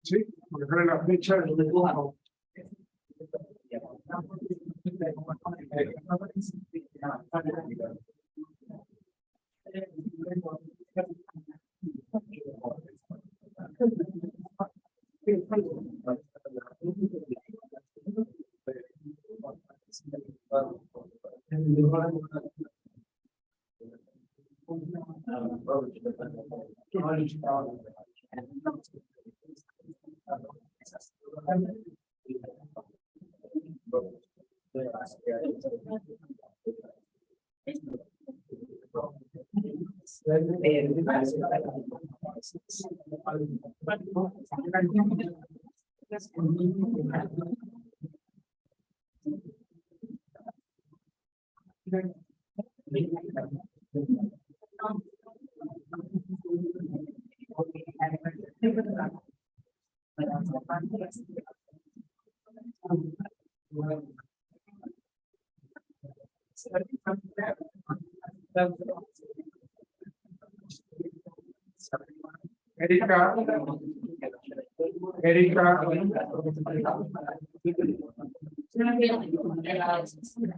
Sí, porque la fecha del dibujo.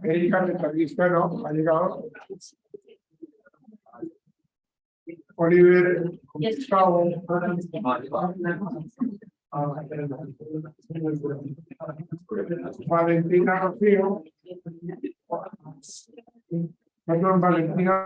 Erika, de entrevista, ¿no? Ha llegado. Oliver, Gustavo, Valentina Rocío, perdón, Valentina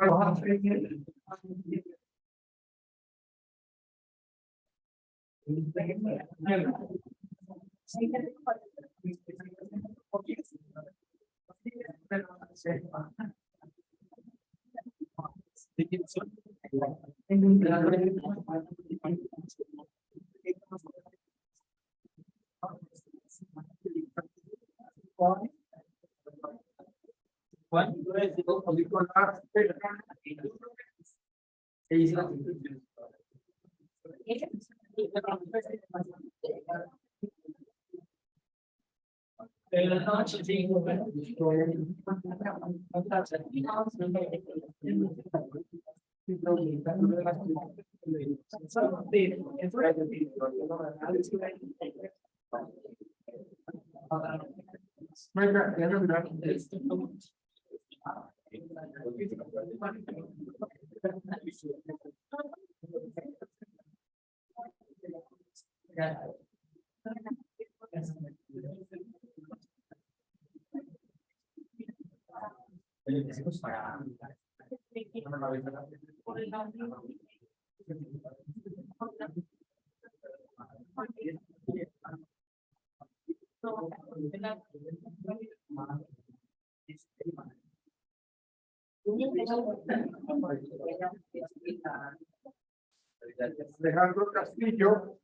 Alejandro Castillo.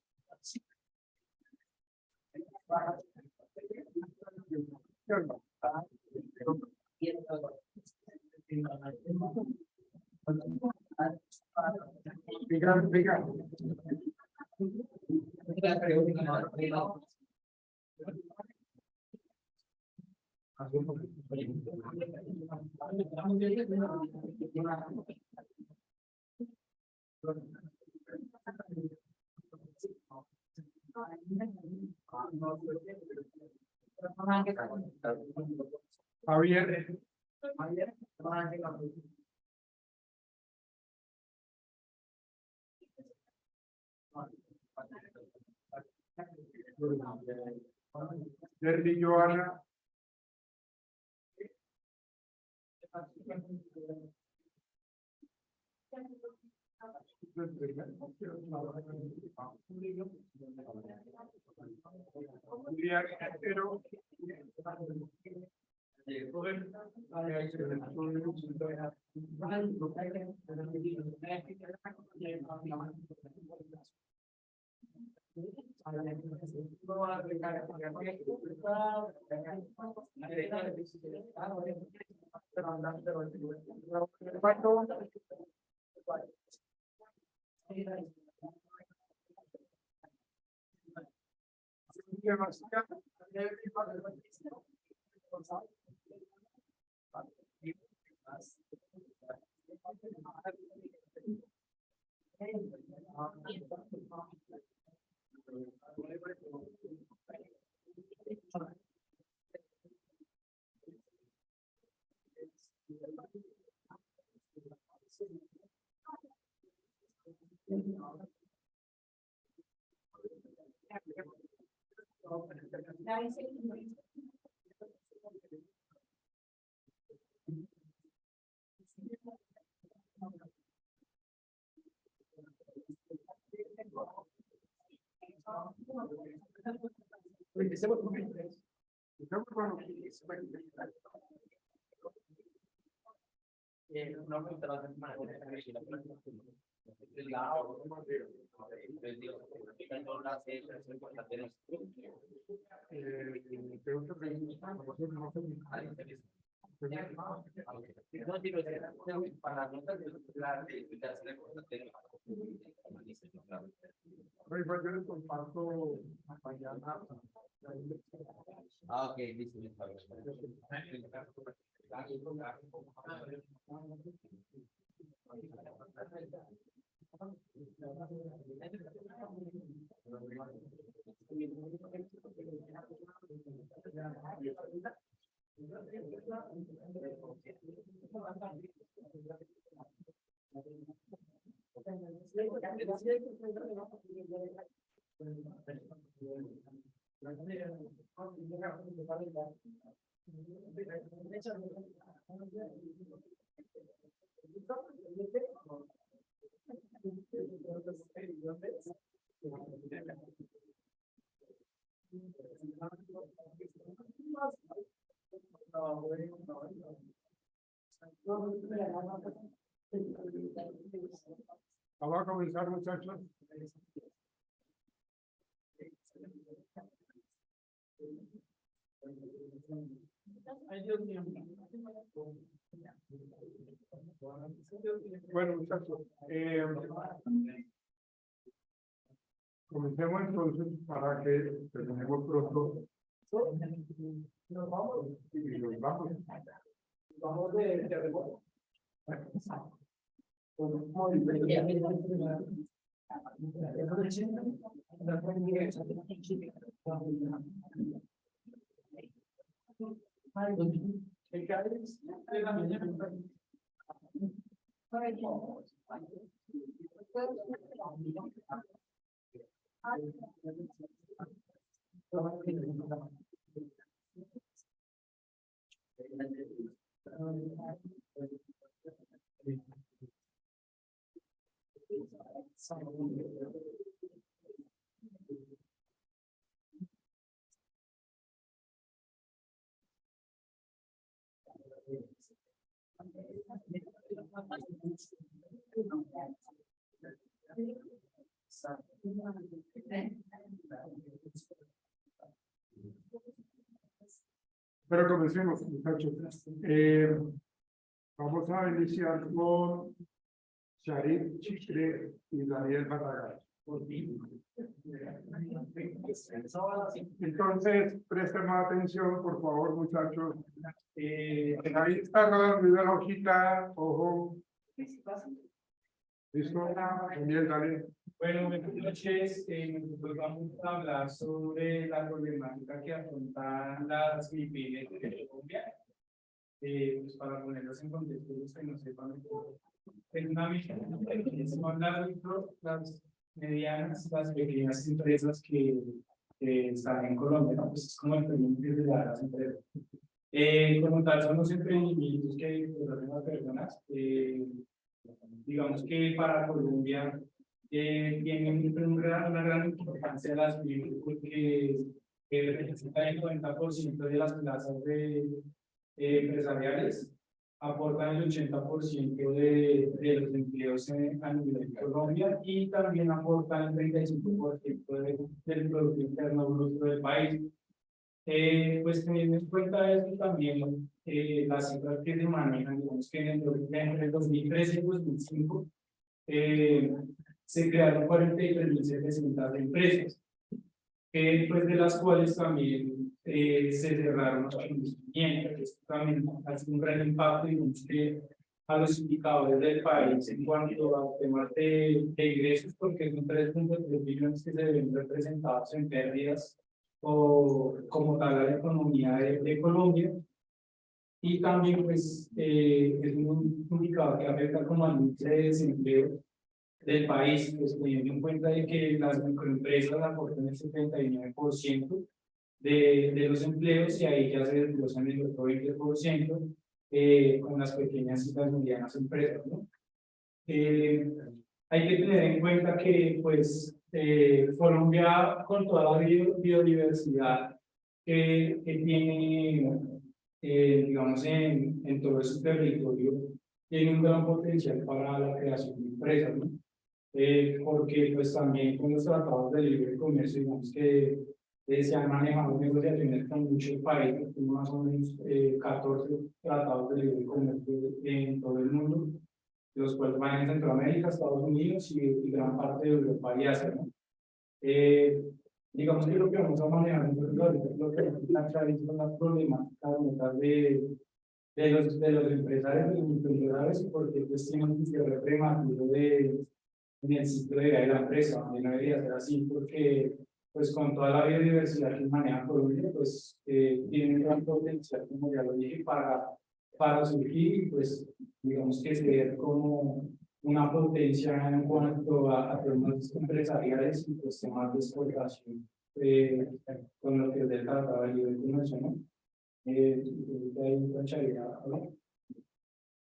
Javier. Derby Joana. Un día entero. Ah, ok, listo. Vamos a comenzar, muchachos. Bueno, muchachos, comencemos entonces para que terminemos pronto. Nos vamos. Y nos vamos. Vamos de Pero comencemos, muchachos. Vamos a iniciar con Sharif Chitre y Daniel Barragán. Entonces, presten más atención, por favor, muchachos. Ahí está rodando la hojita, ojo. ¿Listo? Daniel, dale. Bueno, buenas noches. Nosotros vamos a hablar sobre la problemática que afrontan las MIPYMES de Colombia. Pues para ponerlos en contexto, los que no sepan, es una MIPYME, son las medianas, las pequeñas empresas que están en Colombia, ¿no? Pues es como el permiso de las empresas. Como tal, son los emprendimientos que hacen las personas. Digamos que para Colombia tienen una gran importancia las MIPIMES porque representan el 90% de las plazas empresariales, aportan el 80% de los empleos a nivel de Colombia y también aportan el 35% del Producto Interno Bruto del país. Pues teniendo en cuenta eso también, las cifras que se manejan, digamos que entre el 2013 y 2005 se crearon 43.700 empresas, pues de las cuales también se cerraron 8.500, que esto también hace un gran impacto, digamos que a los indicadores del país en cuanto a temas de ingresos, porque son 3.3 billones que se ven representados en pérdidas o como tal a la economía de Colombia. Y también pues es un indicador que afecta como al índice de desempleo del país, pues teniendo en cuenta de que las microempresas aportan el 79% de los empleos y ahí ya se desglosan el otro 20% con las pequeñas y las medianas empresas, ¿no? Hay que tener en cuenta que pues Colombia con toda la biodiversidad que tiene digamos en todo su territorio tiene un gran potencial para la creación de empresas, ¿no? Porque pues también con los tratados de libre comercio, digamos que se han manejado negociaciones con muchos países, más o menos 14 tratados de libre comercio en todo el mundo, los cuales van en Centroamérica, Estados Unidos y gran parte de Europa y Asia, ¿no? Digamos que lo que vamos a manejar nosotros ahorita es lo que está clarísimo las problemáticas de los empresarios, de los emprendedores, porque pues tienen un cierre prematuro en el ciclo de vida de la empresa, y no debería ser así, porque pues con toda la biodiversidad que maneja Colombia, pues tiene un gran potencial, como ya lo dije, para surgir y pues digamos que ser como una potencia en cuanto a temas empresariales y pues temas de exportación con lo que es del tratado de libre comercio, ¿no?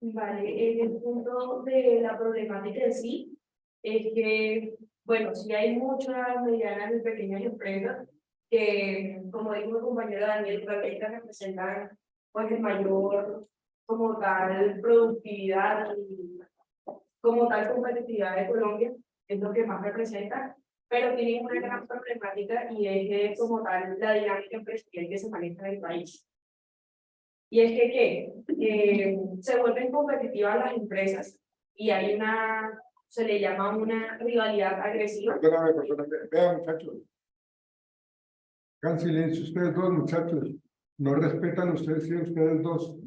Vale, el punto de la problemática en sí es que, bueno, sí hay muchas medianas y pequeñas empresas que, como dijo mi compañero Daniel, realmente representan pues el mayor como tal productividad y como tal competitividad de Colombia, es lo que más representa, pero tienen una gran problemática y es que como tal la dinámica empresarial que se maneja en el país. Y es que se vuelven competitivas las empresas y hay se le llama una rivalidad agresiva. Perdóname, vean muchachos. Hagan silencio ustedes dos muchachos. No respetan ustedes, sí, ustedes dos.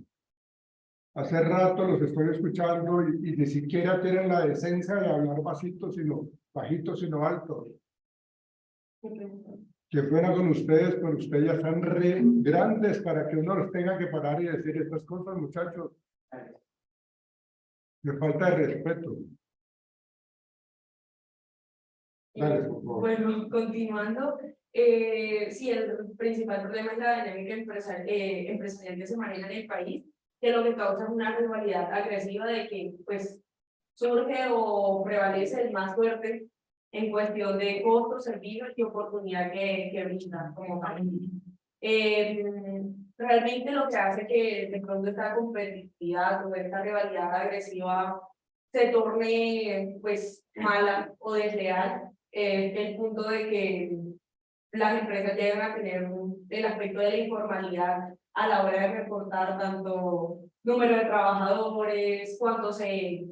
Hace rato los estoy escuchando y ni siquiera tienen la decencia de hablar bajitos, sino altos. Que fuera con ustedes, pero ustedes ya están re grandes para que uno los tenga que parar y decir estas cosas, muchachos. De falta de respeto. Dale, por favor. Bueno, continuando, sí, el principal problema es la dinámica empresarial que se maneja en el país, que lo que causa es una rivalidad agresiva de que pues surge o prevalece el más fuerte en cuestión de costos, servicios y oportunidad que brinda como tal. Realmente lo que hace que de pronto esta competitividad o esta rivalidad agresiva se torne pues mala o desleal, el punto de que las empresas llegan a tener el aspecto de la informalidad a la hora de reportar tanto número de trabajadores, cuánto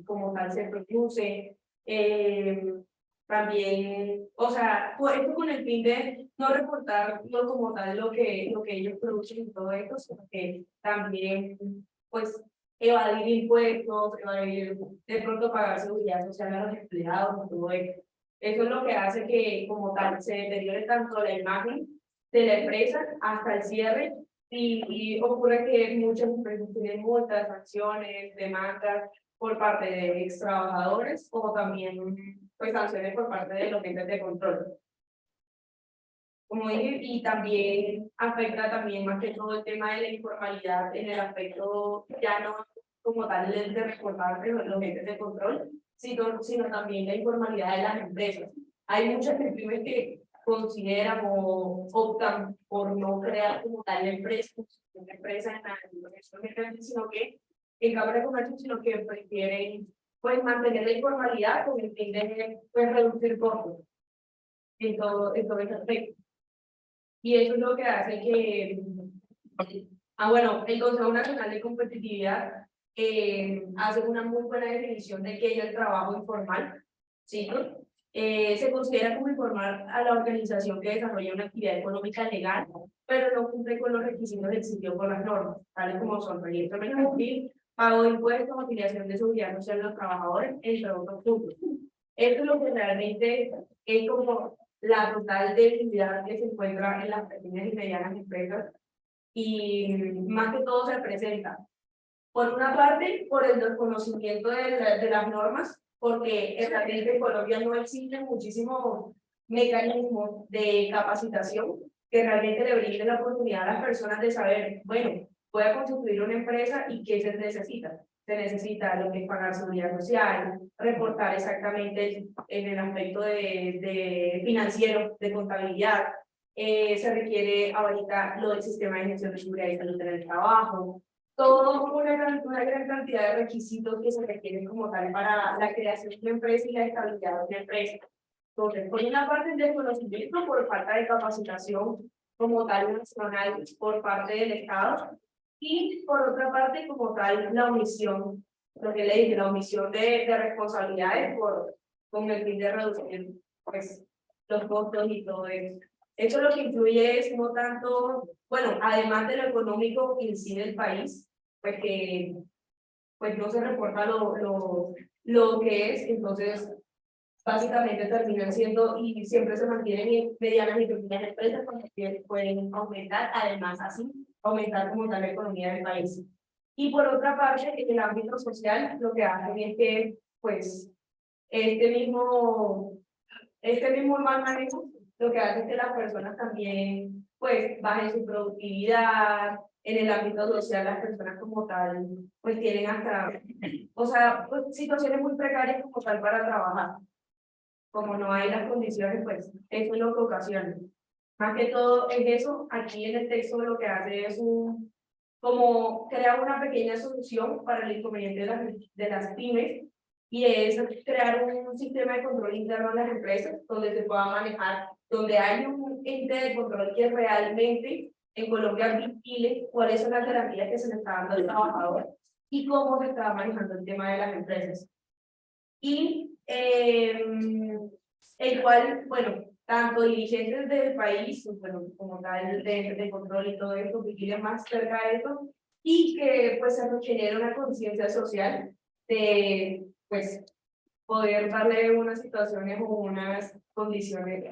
como tal se produce, también, o sea, esto con el fin de no reportar como tal lo que ellos producen y todo esto, sino que también, pues, evadir impuestos, evadir de pronto pagar seguridad social a los empleados y todo esto. Eso es lo que hace que como tal se deteriore tanto la imagen de la empresa hasta el cierre y ocurre que muchas empresas tienen multas, sanciones, demandas por parte de ex trabajadores o también pues sanciones por parte de los entes de control. Como dije, y también afecta también más que todo el tema de la informalidad en el aspecto ya no como tal el de reportar los entes de control, sino también la informalidad de las empresas. Hay muchas pymes que consideran o optan por no crear como tal la empresa, una empresa en la sino que en Cámara de Comercio, sino que prefieren pues mantener la informalidad con el fin de pues, reducir costos en todo ese aspecto. Y eso es lo que hace que, bueno, el Consejo Nacional de Competitividad hace una muy buena definición de qué es el trabajo informal, ¿sí? Se considera como informal a la organización que desarrolla una actividad económica legal, pero no cumple con los requisitos exigidos por las normas, tales como son registro mercantil, pago de impuestos, afiliación de seguridad social de los trabajadores, entre otros puntos. Esto es lo que realmente es como la total debilidad que se encuentra en las pequeñas y medianas empresas y más que todo se presenta, por una parte, por el desconocimiento de las normas, porque realmente en Colombia no existen muchísimos mecanismos de capacitación que realmente le brinden la oportunidad a las personas de saber, bueno, voy a constituir una empresa y qué se necesita. Se necesita lo que es pagar seguridad social, reportar exactamente en el aspecto de financiero, de contabilidad. Se requiere ahorita lo del sistema de gestión de seguridad y salud en el trabajo, todo una gran cantidad de requisitos que se requieren como tal para la creación de una empresa y la estabilidad de una empresa. Entonces, por una parte el desconocimiento por falta de capacitación como tal nacional por parte del Estado y por otra parte como tal la omisión, lo que le dije, la omisión de responsabilidades con el fin de reducir pues, los costos y todo eso. Eso lo que influye es no tanto, bueno, además de lo económico que incide el país, pues que pues no se reporta lo que es, entonces básicamente terminan siendo y siempre se mantienen en medianas y pequeñas empresas porque pueden aumentar, además así, aumentar como tal la economía del país. Y por otra parte, en el ámbito social, lo que hacen es que, pues, este mismo mal manejo lo que hace es que las personas también pues bajen su productividad, en el ámbito social las personas como tal pues tienen hasta, o sea, pues, situaciones muy precarias como tal para trabajar. Como no hay las condiciones, pues eso es lo que ocasiona. Más que todo es eso, aquí en el texto lo que hace es como crear una pequeña solución para el inconveniente de las pymes, y es crear un sistema de control interno en las empresas donde se pueda manejar, donde hay un ente de control que realmente en Colombia vigile cuáles son las garantías que se le está dando al trabajador y cómo se está manejando el tema de las empresas. Y el cual, bueno, tanto dirigentes del país, bueno, como tal de control y todo esto, vigilen más cerca de esto, y que pues se genere una conciencia social de pues poder darle unas situaciones o unas condiciones,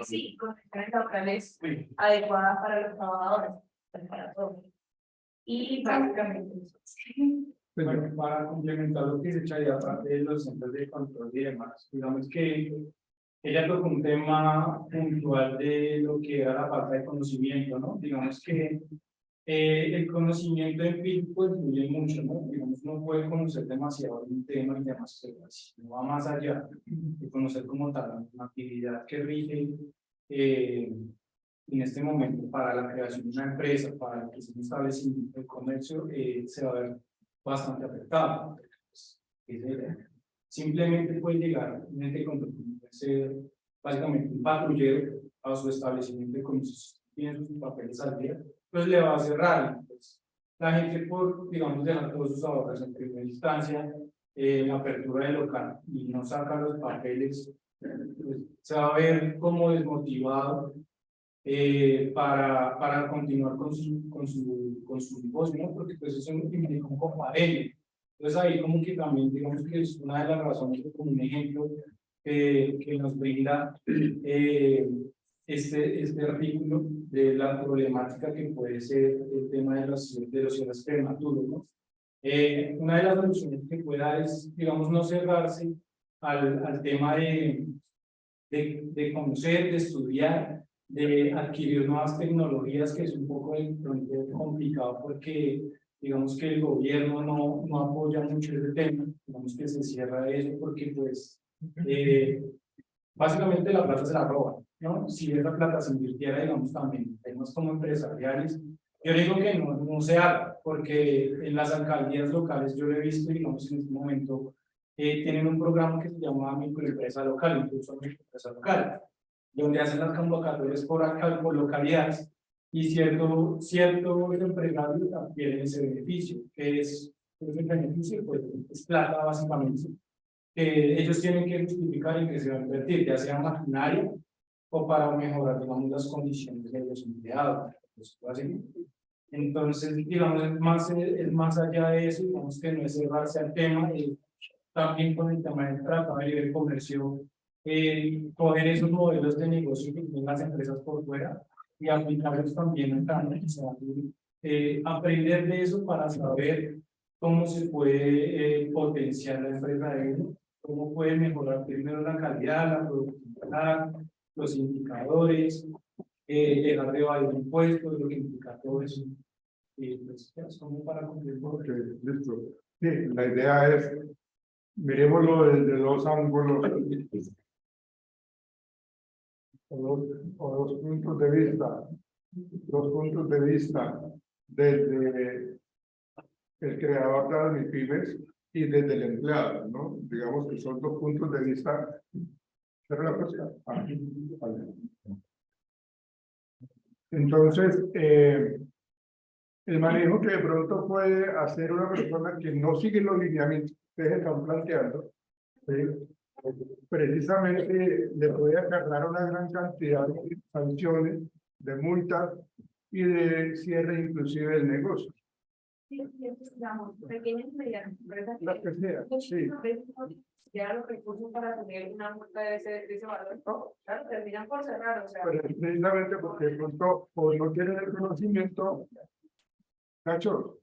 sí, condiciones laborales adecuadas para los trabajadores, para todos. Y básicamente eso. Bueno, para complementar lo que se echaría aparte de los centros de control y demás, digamos que ella tocó un tema puntual de lo que era la falta de conocimiento, ¿no? Digamos que el conocimiento empírico influye mucho, ¿no? Digamos, uno puede conocer demasiado un tema y demás, pero si no va más allá de conocer como tal una actividad que rige en este momento para la creación de una empresa, para que sea un establecimiento de comercio, se va a ver bastante afectado. Simplemente puede llegar un ente de control, puede ser básicamente un patrullero a su establecimiento de comercio, tiene sus papeles al día, pues le va a cerrar. Pues, la gente por, digamos, dejar todos sus ahorros en primera instancia, la apertura del local y no saca los papeles, pues, se va a ver como desmotivado para continuar con su negocio, ¿no? Porque pues eso implica un comparello. Entonces ahí como que también digamos que es una de las razones, como un ejemplo que nos brinda este artículo de la problemática que puede ser el tema de los cierres prematuros, ¿no? Una de las soluciones que puede dar es, digamos, no cerrarse al tema de conocer, de estudiar, de adquirir nuevas tecnologías, que es un poco complicado porque digamos que el gobierno no apoya mucho ese tema, digamos que se cierra eso porque pues básicamente la plata se la roban, ¿no? Si esa plata se invirtiera, digamos, también en temas como empresariales, yo digo que no se haga, porque en las alcaldías locales yo lo he visto, digamos, en este momento, tienen un programa que se llama microempresa local, incluso microempresa local, donde hacen las convocatorias por localidades, y ciertos empresarios adquieren ese beneficio, que es el beneficio, pues, es plata básicamente, que ellos tienen que justificar en que se va a invertir, ya sea maquinaria o para mejorar, digamos, las condiciones de los empleados. Así. Entonces, digamos, es más allá de eso, digamos que no es cerrarse al tema, también con el tema del tratado de libre comercio, coger esos modelos de negocio que tienen las empresas por fuera y aplicarlos también acá, ¿no? O sea, aprender de eso para saber cómo se puede potenciar la empresa de uno, cómo puede mejorar primero la calidad, la productividad, los indicadores, dejar de evadir impuestos, lo que implica todo eso. Pues, ya, es como para cumplir. Ok, listo. Sí, la idea es, miremoslo desde dos ángulos, o dos puntos de vista, desde el creador de las MIPYMES y desde el empleado, ¿no? Digamos que son dos puntos de vista. ¿Cierra la próxima? Ah, vale. Entonces, el manejo que de pronto puede hacer una persona que no sigue los lineamientos que ustedes están planteando, ¿sí? Precisamente le puede acarrear una gran cantidad de sanciones, de multas y de cierre inclusive del negocio. Sí, digamos, pequeñas y medianas empresas Las que sea, sí. ya los recursos para tener una multa de ese valor, claro, terminan por cerrar, o sea. Pero es precisamente porque de pronto o no tienen el conocimiento, cachos,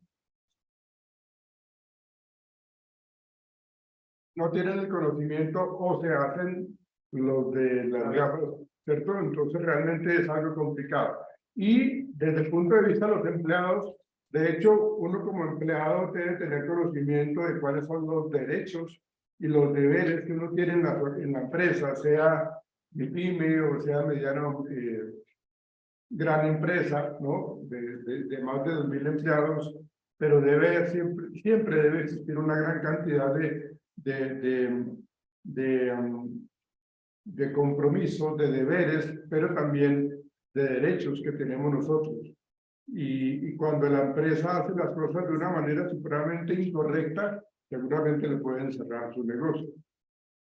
no tienen el conocimiento o se hacen los de las gafas, ¿cierto? Entonces realmente es algo complicado. Y desde el punto de vista de los empleados, de hecho, uno como empleado debe tener conocimiento de cuáles son los derechos y los deberes que uno tiene en la empresa, sea MIPYME o sea mediano, gran empresa, ¿no? De más de 2.000 empleados, pero siempre debe existir una gran cantidad de compromisos, de deberes, pero también de derechos que tenemos nosotros. Y cuando la empresa hace las cosas de una manera supremamente incorrecta, seguramente le pueden cerrar su negocio.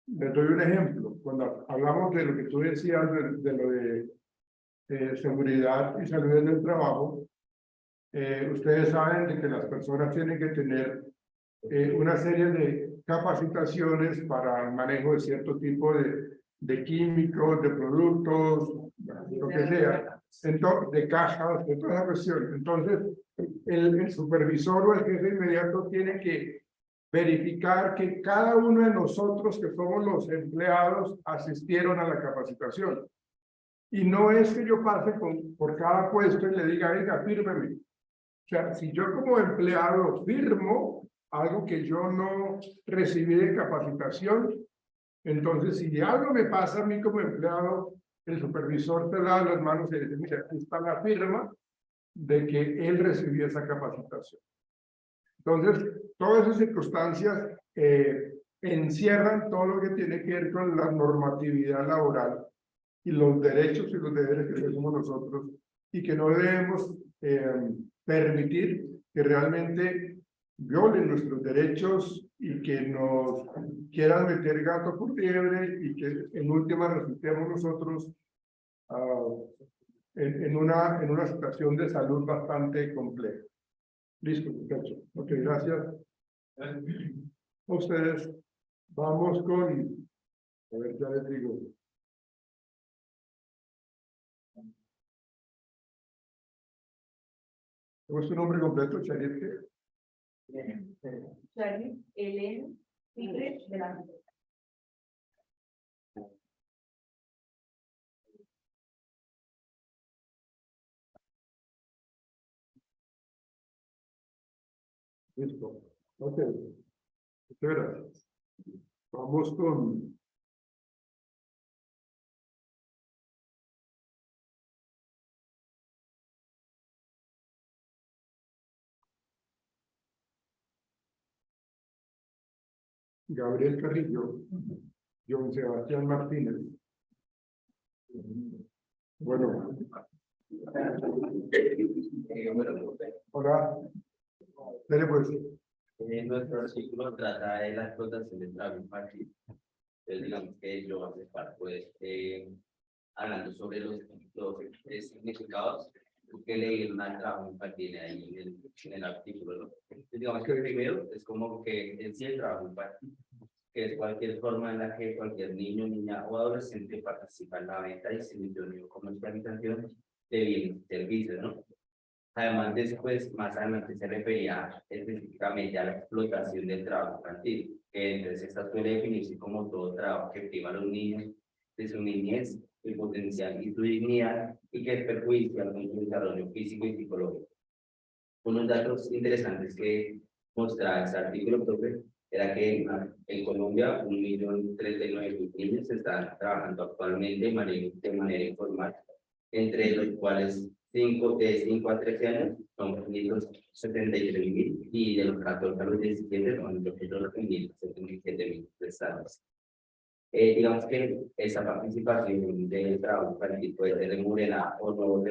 Les doy un ejemplo. Cuando hablamos de lo que tú decías, de lo de seguridad y salud en el trabajo, ustedes saben de que las personas tienen que tener una serie de capacitaciones para el manejo de cierto tipo de químicos, de productos, lo que sea, de cajas, de toda la cuestión. Entonces, el supervisor o el jefe inmediato tiene que verificar que cada uno de nosotros que somos los empleados asistieron a la capacitación. Y no es que yo pase por cada puesto y le diga, venga, fírmeme. O sea, si yo como empleado firmo algo que yo no recibí de capacitación, entonces si algo me pasa a mí como empleado, el supervisor te da las manos y dice, mira, aquí está la firma de que él recibió esa capacitación. Entonces, todas esas circunstancias encierran todo lo que tiene que ver con la normatividad laboral y los derechos y los deberes que tenemos nosotros y que no debemos permitir que realmente violen nuestros derechos y que nos quieran meter gato por liebre y que en última resultemos nosotros en una situación de salud bastante compleja. Listo, muchachos. Ok, gracias. A ustedes. Vamos con, a ver, ya les digo. ¿Cómo es tu nombre completo, Charif? Charlie, Elena, Tigre, de la Listo. Ok. Muchas gracias. Vamos con Gabriel Carrillo, John Sebastián Martínez. Bueno, hola. Dele pues. Nuestro artículo trata de la explotación del trabajo infantil. Entonces, digamos que yo voy a estar, pues, hablando sobre los significados que leyeron al trabajo infantil ahí en el artículo, ¿no? Entonces, digamos que primero es como que en sí el trabajo infantil, que es cualquier forma en la que cualquier niño, niña o adolescente participa en la venta, distribución y comercialización de bienes y servicios, ¿no? Además, después, más adelante se refería específicamente a la explotación del trabajo infantil, que entonces esta suele definirse como todo trabajo que priva a los niños de su niñez, su potencial y su dignidad, y que es perjudicial con su desarrollo físico y psicológico. Unos datos interesantes que mostraba este artículo, profe, era que en Colombia 1.039.000 niños están trabajando actualmente de manera informal, entre los cuales de 5 a 13 años son 573.000 y de los 14 a los 17 son 577.000 prestados. Digamos que esa participación del trabajo infantil puede ser remunerada o no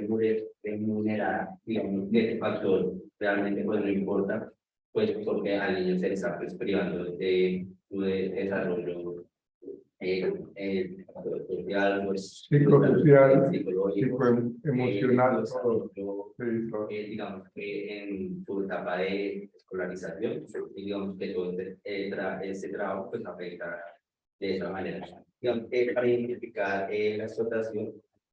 remunerada, digamos que el factor realmente pues no importa, pues porque al niño se le está pues, privando de su desarrollo social, pues, psicosocial, psicológico, emocional, todo. digamos que en su etapa de escolarización, digamos que todo ese trabajo pues afecta de esa manera. Digamos que para identificar la explotación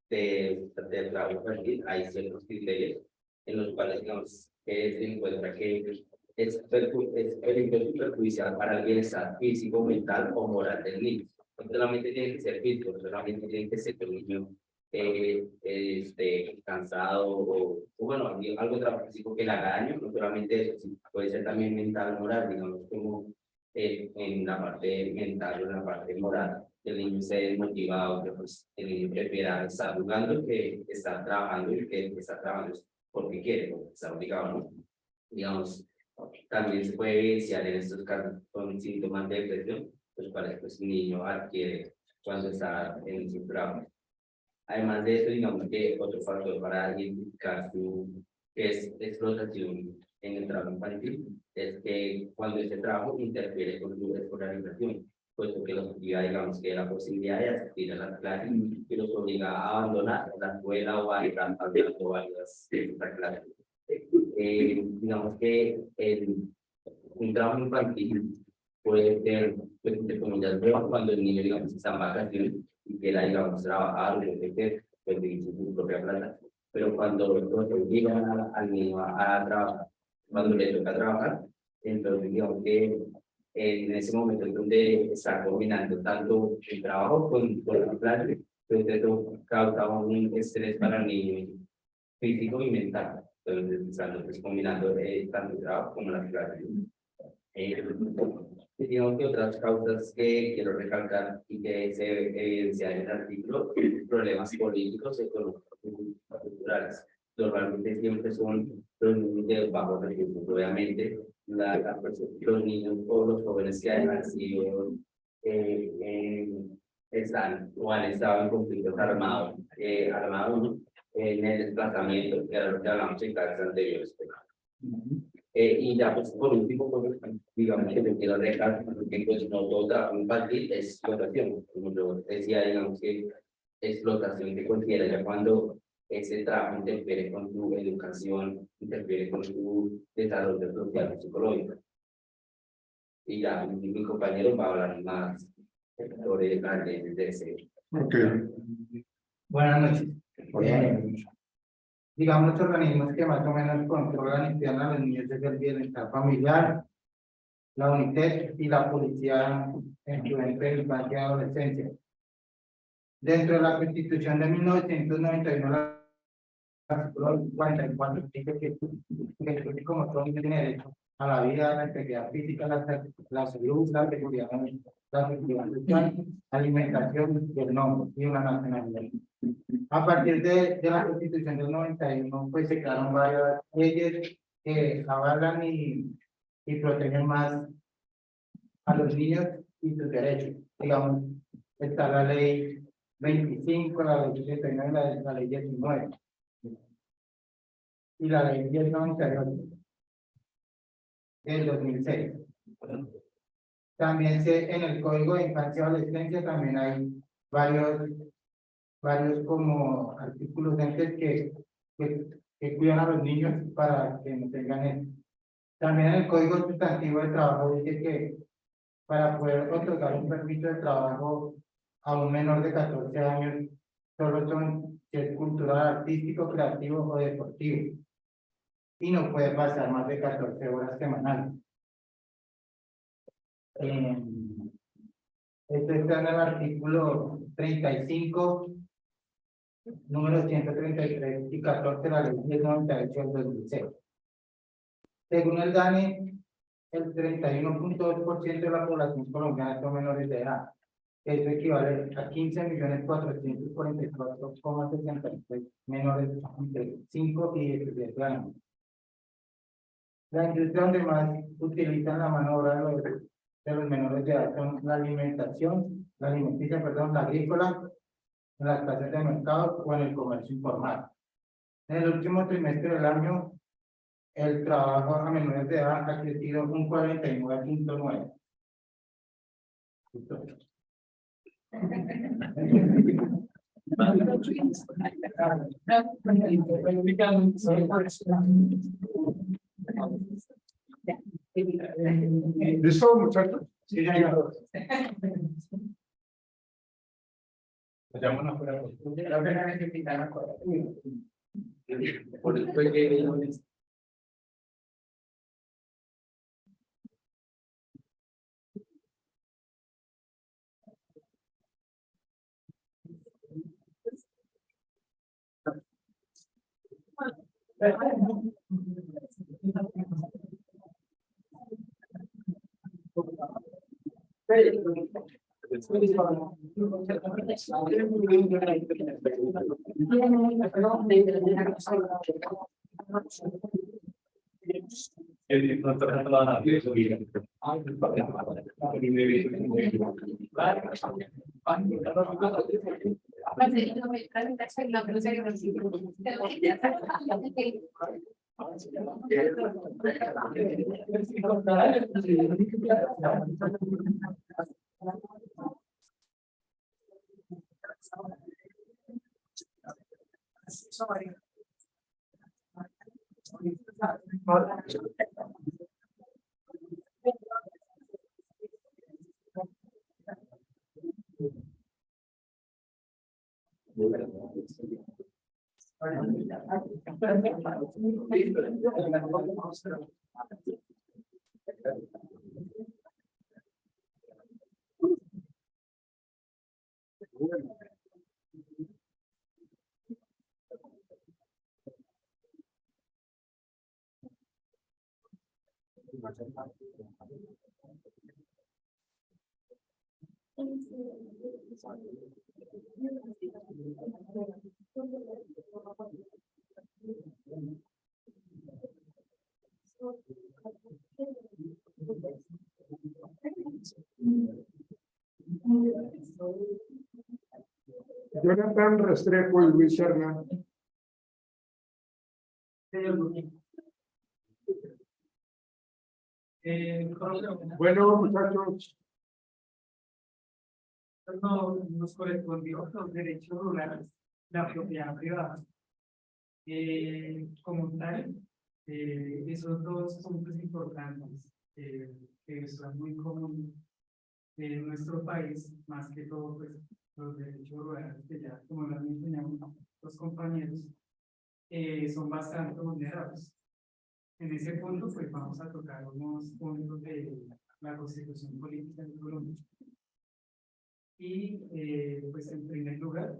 del trabajo infantil hay ciertos criterios en los cuales digamos se encuentra que es peligroso y perjudicial para el bienestar físico, mental o moral del niño. No solamente tiene que ser físico, no solamente tiene que ser un niño cansado o bueno, algo trabajo físico que le haga daño, no solamente eso, puede ser también mental, moral, digamos como en la parte mental o en la parte moral, el niño esté desmotivado, que pues el niño prefiera estar jugando que estar trabajando y que está trabajando es porque quiere, porque está obligado, ¿no? Digamos, también se puede evidenciar en estos casos con síntomas de depresión, los cuales pues un niño adquiere cuando está en su trabajo. Además de eso, digamos que otro factor para identificar su explotación en el trabajo infantil es que cuando ese trabajo interfiere con su escolarización, puesto que los obliga, digamos que la posibilidad de asistir a las clases y los obliga a abandonar la escuela o a ir cambiando varias clases. Digamos que un trabajo infantil puede ser, pues, entre comillas, bueno, cuando el niño, digamos, está en vacaciones y quiera, digamos, trabajar o crecer, pues, dirigir su propia plata. Pero cuando los obligan al niño a trabajar, cuando le toca trabajar, entonces, digamos que en ese momento es donde está combinando tanto el trabajo con la clase, pues eso causa un estrés para el niño físico y mental. Entonces, están pues, combinando tanto el trabajo como las clases. Digamos que otras causas que quiero recalcar y que se evidencian en el artículo, problemas políticos, económicos y culturales. Normalmente siempre son los niños de bajos recursos, obviamente, los niños o los jóvenes que han sido, están o han estado en conflictos armados, ¿no? En el desplazamiento, que era lo que hablamos en clases anteriores. Y ya pues por último, pues, digamos que me quiero recalcar que pues no todo trabajo infantil es explotación, como yo decía, digamos que explotación que considera ya cuando ese trabajo interfiere con tu educación, interfiere con tu desarrollo social y psicológico. Y ya mi compañero va a hablar más sobre las leyes de ese. Ok. Buenas noches. Digamos, los organismos que más o menos controlan y cuidan a los niños es el bienestar familiar, la UNICEF y la Policía en su infancia y adolescencia. Dentro de la Constitución de 1991, artículo 44 dice que como todos tienen derecho a la vida, a la integridad física, la salud, la seguridad social, la alimentación y el nombre y una nacionalidad. A partir de la Constitución del 91, pues se crearon varias leyes que avalan y protegen más a los niños y sus derechos. Digamos, está la ley 25, la ley 69, la ley 19 y la ley 1098 del 2006. También en el Código de Infancia y Adolescencia también hay varios como artículos que cuidan a los niños para que no tengan eso. También en el Código Sustantivo de Trabajo dice que para poder otorgar un permiso de trabajo a un menor de 14 años, solo son si es cultural, artístico, creativo o deportivo. Y no puede pasar más de 14 horas semanales. Esto está en el artículo 35, número 133 y 14 de la ley 1098 del 2006. Según el DANE, el 31.2% de la población colombiana son menores de edad. Eso equivale a 15.444,63 menores entre 5 y 17 años. La industria donde más utilizan la mano de obra de los menores de edad son la alimenticia, la agrícola, en las plazas de mercado o en el comercio informal. En el último trimestre del año, el trabajo a menores de edad ha crecido un 49.9%. ¿Listo, muchachos? Sí, señor. Jonathan Restrepo y Luis Hernández. Bueno, muchachos, No nos correspondió los derechos rurales, la propiedad privada. Como tal, esos dos puntos importantes que son muy comunes en nuestro país, más que todo, pues los derechos rurales, que ya, como lo han enseñado los compañeros, son bastante vulnerables. En ese punto, pues vamos a tocar unos puntos de la Constitución Política de Colombia. Y pues en primer lugar,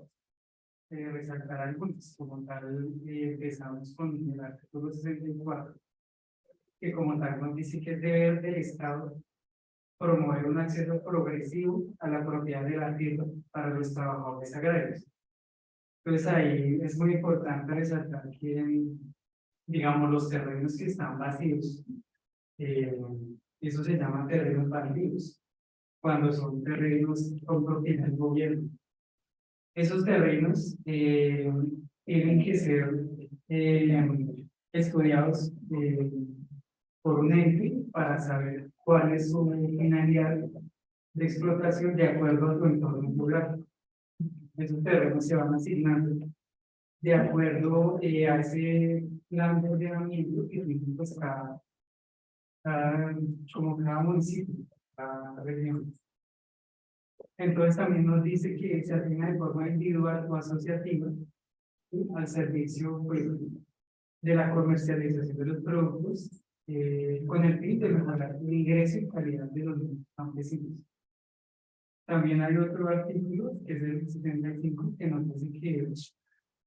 resaltar algunos, como tal, empezamos con el artículo 64, que como tal nos dice que es deber del Estado promover un acceso progresivo a la propiedad de la tierra para los trabajadores agrarios. Entonces ahí es muy importante resaltar que, digamos, los terrenos que están vacíos, eso se llama terrenos baldíos, cuando son terrenos con propiedad del gobierno. Esos terrenos tienen que ser estudiados por un ente para saber cuál es su finalidad de explotación de acuerdo a su entorno rural. Esos terrenos se van asignando de acuerdo a ese plan de ordenamiento que tiene pues como cada municipio, cada región. Entonces también nos dice que se asigna de forma individual o asociativa, ¿sí?, al servicio pues, de la comercialización de los productos con el fin de mejorar el ingreso y calidad de los campesinos. También hay otro artículo, que es el 75, que nos dice que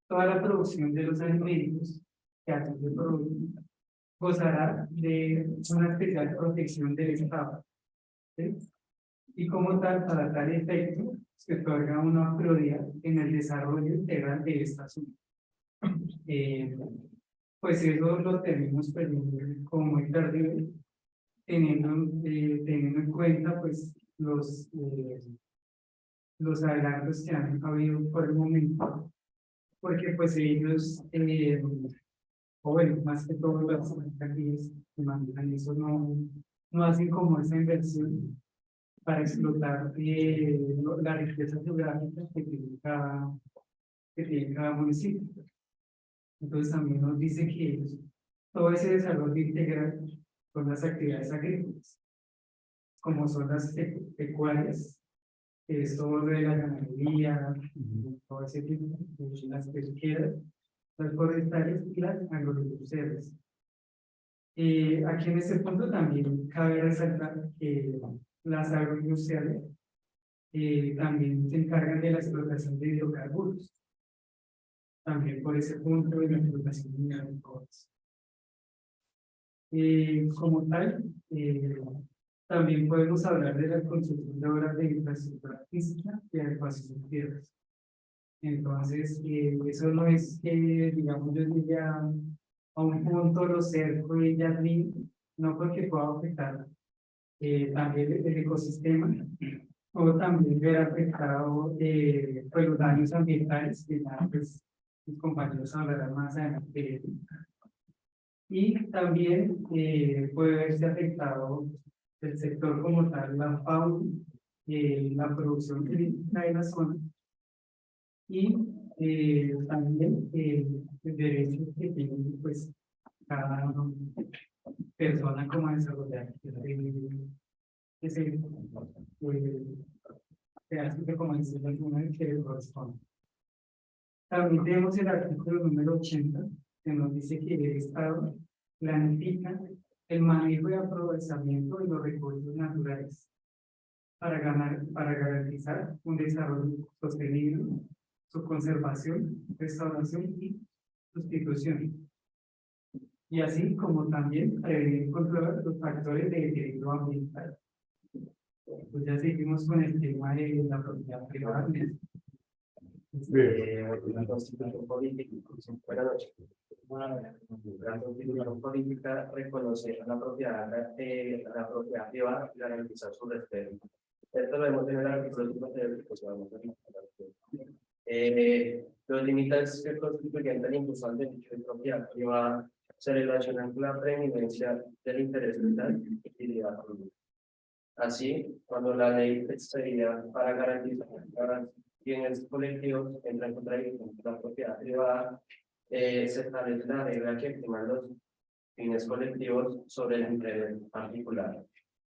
toda la producción de los alimentos que aquí se producen gozará de una especial protección del Estado, ¿sí? Y como tal, para tal efecto, se otorga una prioridad en el desarrollo integral de esta zona. Pues eso lo tenemos pues, como muy perdido, teniendo en cuenta pues los adelantos que han habido por el momento, porque pues ellos, o bueno, más que todo las alcaldías que manejan eso, no hacen como esa inversión para explotar la riqueza geográfica que tiene cada municipio. Entonces también nos dice que todo ese desarrollo integral son las actividades agrícolas, como son las pecuarias, que es todo de la ganadería, todo ese tipo, las pesqueras, las forestales y las agroindustriales. Aquí en este punto también cabe resaltar que las agroindustriales también se encargan de la explotación de hidrocarburos. También por ese punto de la explotación de hidrocarburos. Como tal, también podemos hablar de la construcción de obras de infraestructura física y adecuación de tierras. Entonces, eso no es que, digamos, yo llegue a un punto, lo cerco y ya no porque pueda afectar también el ecosistema, o también ver afectado pues, los daños ambientales, que ya pues, mis compañeros hablarán más adelante de ello. Y también puede verse afectado el sector como tal, la fauna, la producción crítica de la zona, y también el derecho que tiene pues, cada persona como a desarrollar ese pedacito como dice el número que le corresponde. También tenemos el artículo número 80, que nos dice que el Estado planifica el manejo y aprovechamiento de los recursos naturales para garantizar un desarrollo sostenible, su conservación, restauración y sustitución. Y así como también prevenir y controlar los factores de deterioro ambiental. Pues ya seguimos con el tema de la propiedad privada. La Constitución Política, buenas noches. La Constitución Política reconoce la propiedad privada y garantizar su respeto. Esto lo vemos en el artículo 53, pues vamos a ver. Los límites que constituyen el impulso al derecho de propiedad privada se relacionan con la preeminencia del interés vital y utilidad pública. Así, cuando la ley sería para garantizar bienes colectivos entra en contradicción con la propiedad privada, se establece la regla que prima los fines colectivos sobre el interés particular.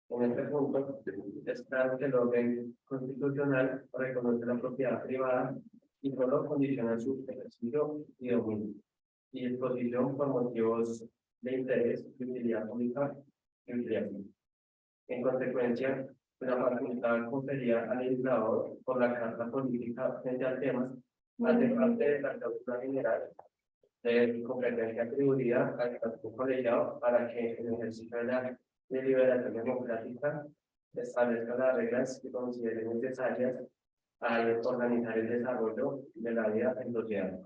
En este punto, es claro que el orden constitucional reconoce la propiedad privada y solo condiciona su ejercicio y dominio, y disposición por motivos de interés, de utilidad pública y utilidad pública. En consecuencia, la facultad conferida al legislador por la Carta Política frente al tema hace parte de la cláusula general de competencia atribuida al estatuto colegiado para que en el ejercicio de la deliberación democrática establezca las reglas que considere necesarias al organizar el desarrollo de la vida en sociedad.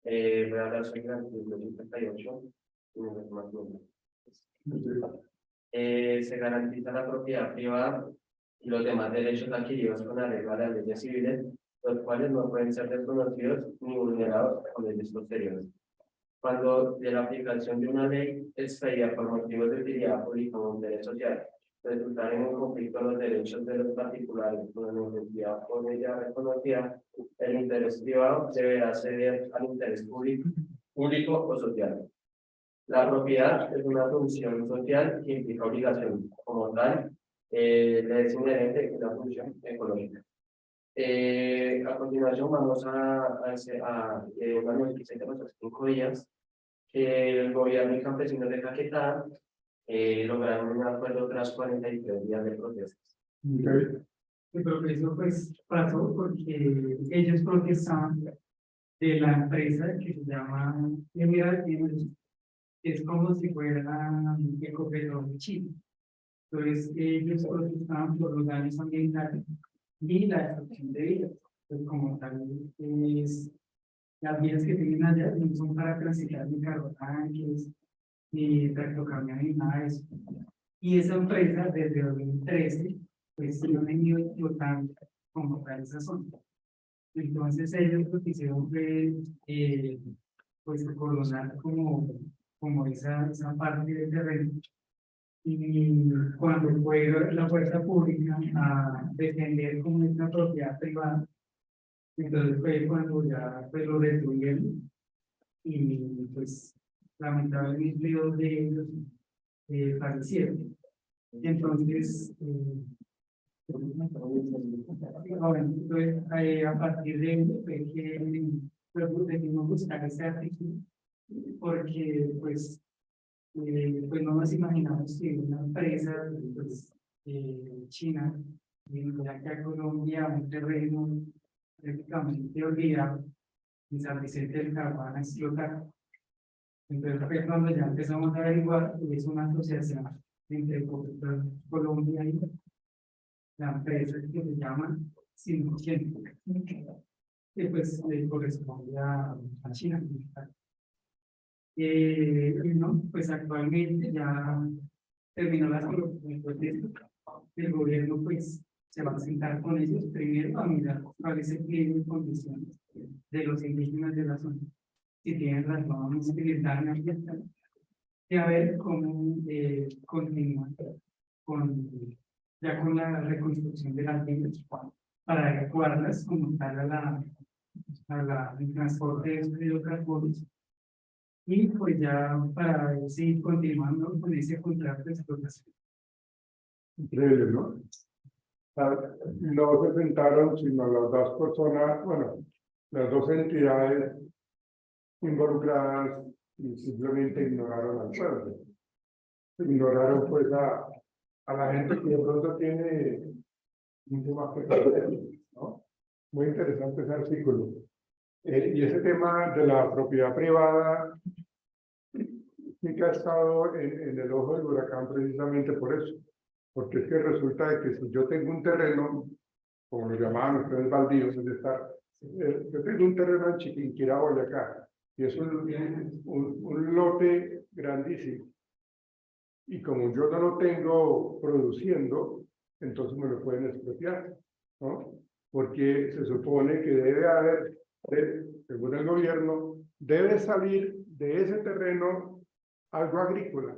Voy a hablar sobre el artículo 58. Se garantiza la propiedad privada y los demás derechos adquiridos con arreglo a las leyes civiles, los cuales no pueden ser desconocidos ni vulnerados con leyes posteriores. Cuando de la aplicación de una ley expedida por motivos de utilidad pública o interés social resultar en un conflicto los derechos de los particulares con la necesidad por ella reconocida, el interés privado deberá ceder al interés público o social. La propiedad es una función social que implica obligación. Como tal, le es inherente una función ecológica. A continuación vamos a una noticia de los 5 días que el gobierno y campesinos de Caquetá lograron un acuerdo tras 43 días de protestas. Ok. Pero eso pues pasó porque ellos protestaban de la empresa que se llama Emerald Energy, que es como si fuera Ecopetrol de Chile. Entonces ellos protestaban por los daños ambientales y la destrucción de vidas. Pues como tal, las vías que tienen allá no son para transitar ni carrotanques, ni tractocamiones, ni nada de eso. Y esa empresa desde 2013 pues no ha venido explotando como tal esa zona. Entonces ellos lo que hicieron fue pues colonar como esa parte del terreno. Y cuando fue la fuerza pública a defender como esta propiedad privada, entonces fue cuando ya pues, lo destruyeron y pues lamentablemente 2 de ellos fallecieron. Entonces, ahora, entonces, a partir de ello fue que pues, decidimos buscar ese artículo porque pues no nos imaginamos que una empresa pues, china viniera aquí a Colombia un terreno prácticamente olvidado en San Vicente del Caguán a explotar. Entonces fue cuando ya empezamos a averiguar que es una asociación entre Colombia y la empresa que se llama 100%, que pues le corresponde a China. No, pues actualmente ya terminó las protestas. El gobierno pues se va a sentar con ellos primero a mirar cuál es el pliego y condiciones de los indígenas de la zona, si tienen razón militar ambiental, y a ver cómo continúan ya con la reconstrucción de las vías para adecuarlas como tal al transporte de esos hidrocarburos. Y pues ya para seguir continuando con ese contrato de explotación. Increíble, ¿no? No se sentaron sino las 2 personas, bueno, las 2 entidades involucradas y simplemente ignoraron al pueblo. Ignoraron pues a la gente que de pronto tiene mucho más que hacer, ¿no? Muy interesante ese artículo. Y ese tema de la propiedad privada sí que ha estado en el ojo del huracán precisamente por eso. Porque es que resulta de que si yo tengo un terreno, como lo llamaban ustedes baldíos, es estar, yo tengo un terreno en Chiquinquirá, Boyacá, y es un lote grandísimo. Y como yo no lo tengo produciendo, entonces me lo pueden expropiar, ¿no? Porque se supone que debe haber, según el gobierno, debe salir de ese terreno algo agrícola,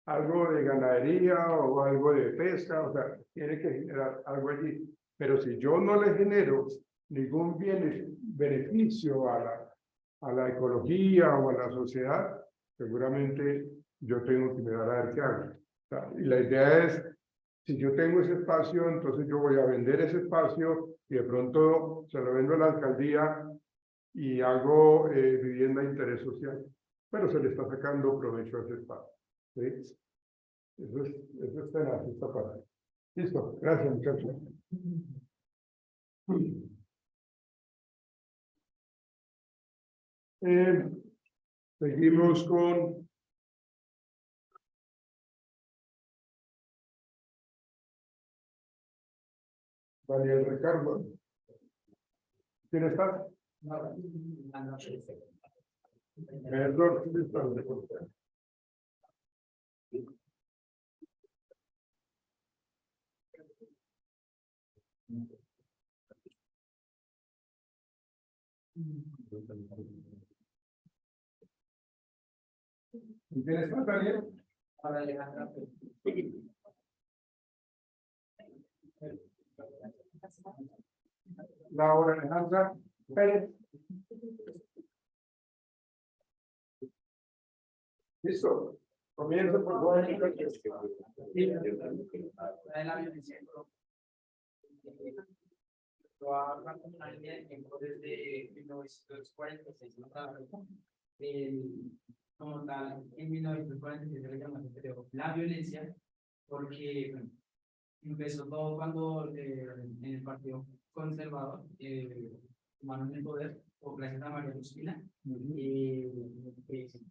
algo de ganadería o algo de pesca, o sea, tiene que generar algo allí. Pero si yo no le genero ningún beneficio a la ecología o a la sociedad, seguramente yo tengo que mirar a ver qué hago. O sea, y la idea es, si yo tengo ese espacio, entonces yo voy a vender ese espacio y de pronto se lo vendo a la alcaldía y hago vivienda de interés social. Pero se le está sacando provecho a ese espacio. ¿Sí? Eso es tenaz, esta parte. Listo, gracias muchachos. Seguimos con Daniel Ricardo. ¿Quién está? Edward, ¿quién está? ¿Quién está, Daniel? Laura Alejandra Pérez. Listo. Comienza por favor. Desde 1946, como tal, en 1946 se le llamó la violencia, porque bueno, empezó todo cuando en el Partido Conservador tomaron el poder por gracias a María Cristina.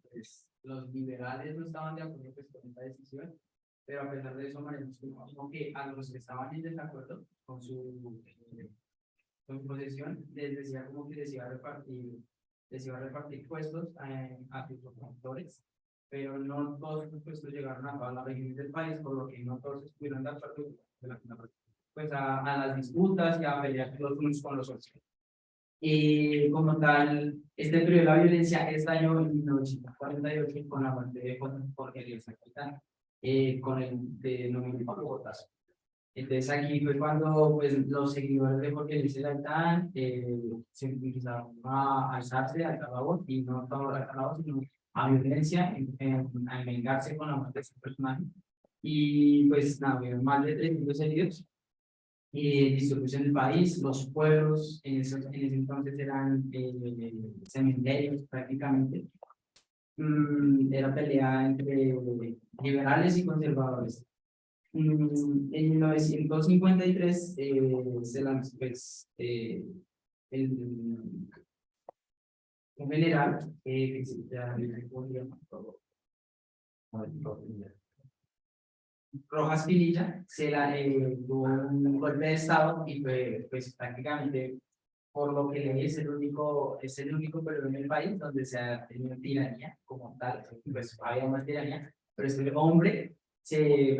Pues, los liberales no estaban de acuerdo pues, con esta decisión, pero a pesar de eso, María Cristina dijo que a los que estaban en desacuerdo con su posesión, les decía como que les iba a repartir puestos a sus productores, pero no todos los puestos llegaron a todas las regiones del país, por lo que no todos estuvieron de acuerdo pues a las disputas y a pelear los unos con los otros. Y como tal, este periodo de la violencia estalló en 1948 con la muerte de Jorge Elías Capitán, con el denominado Bogotazo. Entonces aquí fue cuando pues, los seguidores de Jorge Elías Capitán se empezaron a alzarse al calabozo, y no solo al calabozo, sino a violencia, a vengarse con la muerte de ese personaje. Y pues nada, hubieron más de 300 heridos. Distribución del país, los pueblos en ese entonces eran cementerios prácticamente. Era pelea entre liberales y conservadores. En 1953 se lanzó pues, un general que se Rojas Pinilla tuvo un golpe de estado y pues prácticamente por lo que leí es el único periodo en el país donde se ha tenido tiranía como tal, pues había más tiranía, pero este hombre se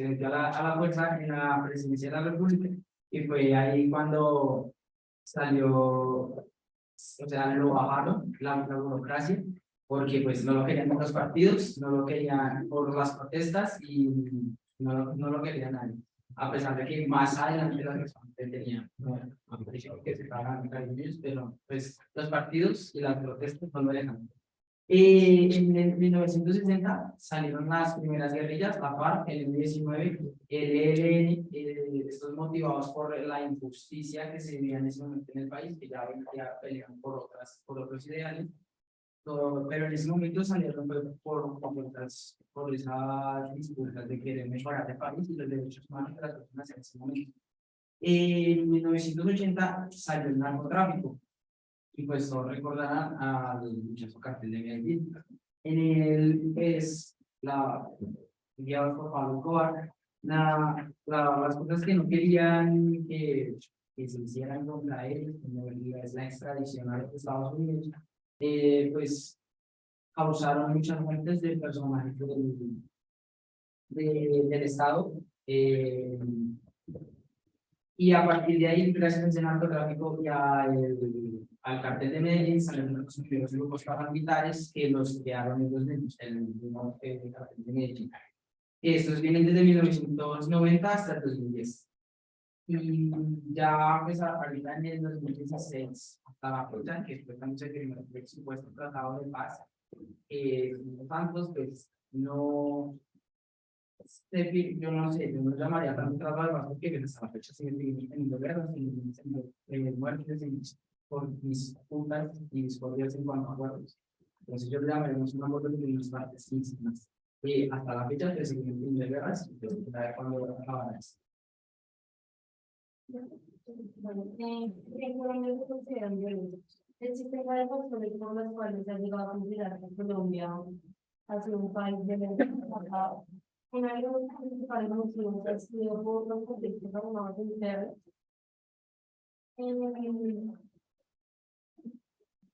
metió a la fuerza en la presidencia de la República, y fue ahí cuando salió, o sea, lo bajaron la burocracia, porque pues no lo querían los partidos, no lo querían por las protestas y no lo querían nadie. A pesar de que más adelante las personas tenían que se pagan cariños, pero pues los partidos y las protestas no lo dejan. En 1960 salieron las primeras guerrillas, la FARC, el M-19, el ELN, estos motivados por la injusticia que se vivía en ese momento en el país, que ya peleaban por otros ideales. Pero en ese momento salieron por esas disputas de querer mejorar el país y los derechos humanos de las personas en ese momento. En 1980 salió el narcotráfico, y pues todos recordarán al muchacho cartel de Medellín. En el es la guiado por Pablo Escobar, las cosas que no querían que se hicieran contra ellos, como es la extradición a los Estados Unidos, pues causaron muchas muertes de personajes del Estado, y a partir de ahí, gracias al narcotráfico y al cartel de Medellín, salieron los primeros grupos paramilitares que los crearon ellos mismos, el cartel de Medellín. Estos vienen desde 1990 hasta el 2010. Y ya pues ahorita en el 2016 hasta la fecha, que fue cuando se firmó el supuesto tratado de paz, los tantos pues no, yo no sé, yo no llamaría tanto tratado de paz, porque hasta la fecha siguen teniendo guerras, siguen teniendo muertes por disputas y discordias en cuanto a acuerdos. Entonces yo le llamaremos un acuerdo de unas partes íntimas. Hasta la fecha que siguen teniendo guerras, entonces cuando acabará esto. Bueno, ¿qué se consideran violentos? El sistema de control por los cuales ha llegado a considerar que Colombia ha sido un país de mercado. Una de las principales motivos ha sido por los conflictos armados internos.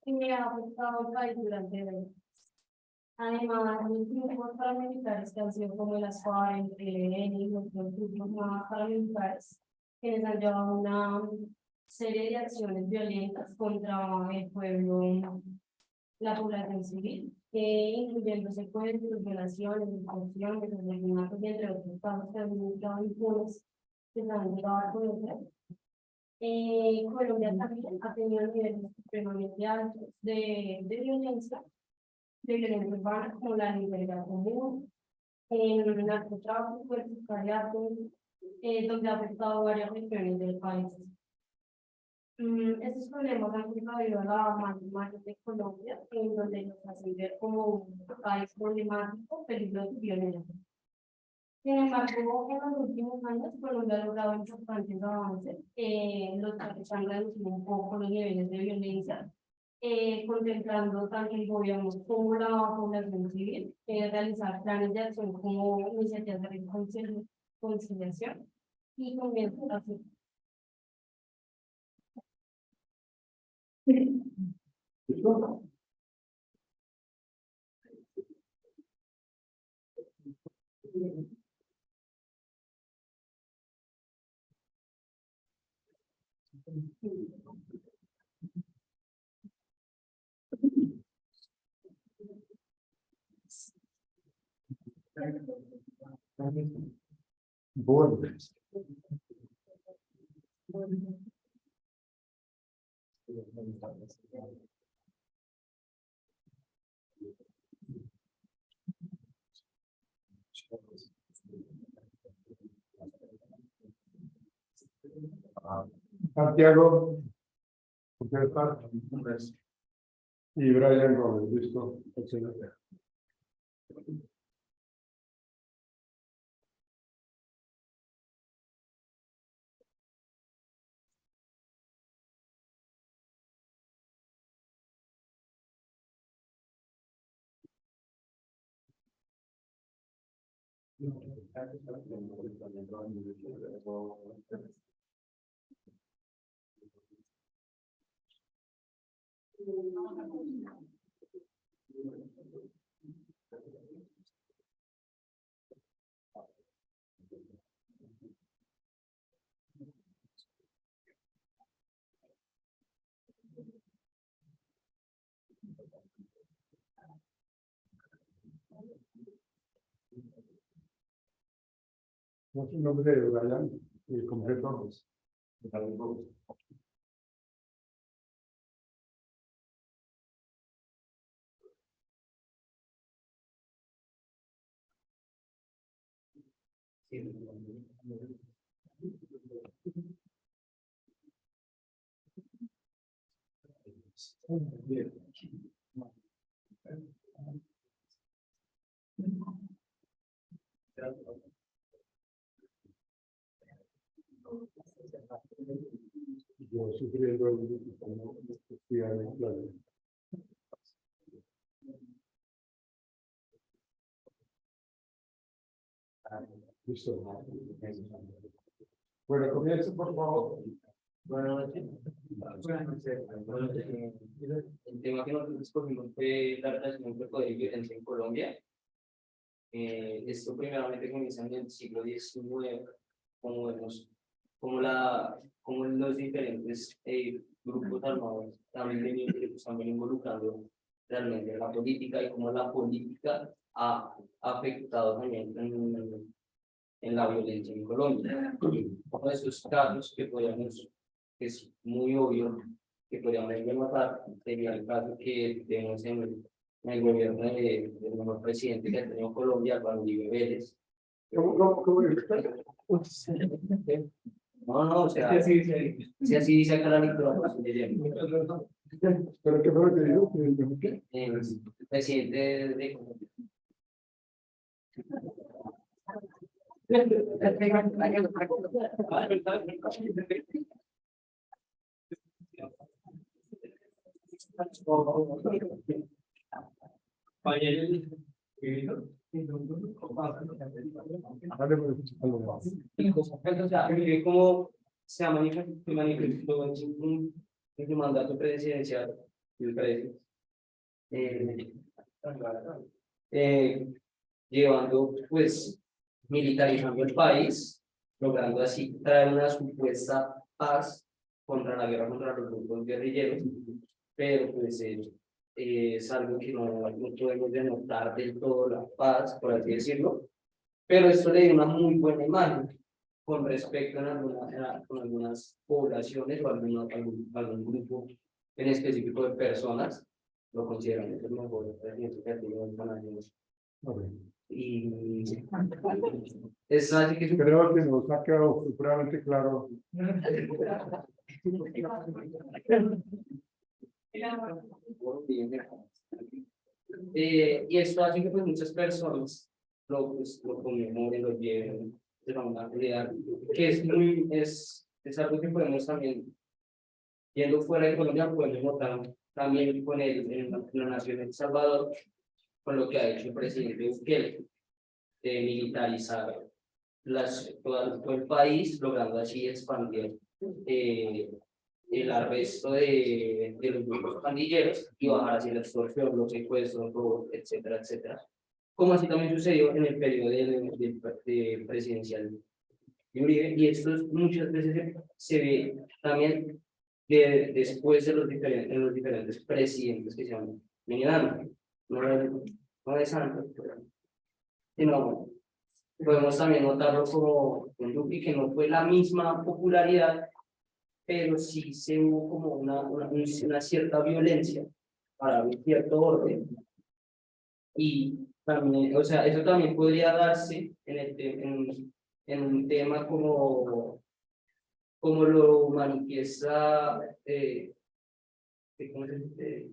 Que ha afectado al país durante décadas. Además, los grupos paramilitares que han sido como las FARC, el ELN y los grupos más paramilitares, que les han llevado una serie de acciones violentas contra el pueblo, la población civil, incluyendo secuestros, violaciones, extorsiones, asesinatos y entre otros casos que han estado impunes que se han llegado a conocer. Colombia también ha tenido niveles supremamente altos de violencia urbana, como la libertad común, el narcotráfico, el sicariato, donde ha afectado varias regiones del país. Estos problemas han contribuido a la mayor de Colombia, en donde nos hacen ver como un país problemático, peligroso y violento. Sin embargo, en los últimos años, Colombia ha logrado importantes avances, los que han reducido un poco los niveles de violencia, contemplando tanto el gobierno como la población civil, realizar planes de acción como iniciativas de conciliación y comienzo así. ¿Listo? Bordes. Santiago, ¿usted está? Y Brian Gómez, listo. Excelente. ¿Cuál es el nombre de Brian? El completo. Yo sufriendo el plan. Listo. Bueno, comienza por favor. Buenas noches. El tema que nosotros escogimos fue la relación entre poder y violencia en Colombia. Esto primeramente comienza en el siglo XIX, como vemos, como los diferentes grupos armados también involucrando realmente la política y cómo la política ha afectado también en la violencia en Colombia. Uno de esos casos que es muy obvio que podríamos rematar sería el caso que tenemos en el gobierno del nuevo presidente que ha tenido Colombia, Juan Uribe Vélez. ¿Cómo es? No, o sea, si así dice acá la lectura, pues, ¿Pero qué fue lo que dijo? ¿Qué? el presidente de Colombia. Dale, pues, algo. ¿Cómo se manifestó en su mandato presidencial? El presidente, llevando, pues, militarizando el país, logrando así traer una supuesta paz contra la guerra contra los grupos guerrilleros, pero pues es algo que no podemos denotar del todo la paz, por así decirlo, pero esto le dio una muy buena imagen con respecto con algunas poblaciones o algún grupo en específico de personas, lo consideran el mejor presidente que ha tenido el Canadá. Y es así que Creo que nos ha quedado supremamente claro. Y esto hace que pues, muchas personas lo conmemoren, lo lleven de la humanidad, que es algo que podemos también, yendo fuera de Colombia, podemos notar también con en la nación de El Salvador, con lo que ha hecho el presidente Bukele, de militarizar todo el país, logrando así expandir el arresto de los grupos pandilleros y bajar así la extorsión, los secuestros, robos, etcétera, etcétera. Como así también sucedió en el periodo de presidencial de Uribe, y esto muchas veces se ve también después de los diferentes presidentes que se han venido, no de Santos, sino podemos también notarlo como en Duque, que no fue la misma popularidad, pero sí se hubo como una cierta violencia para un cierto orden. Y también, o sea, eso también podría darse en un tema como lo manifiesta ¿cómo se dice?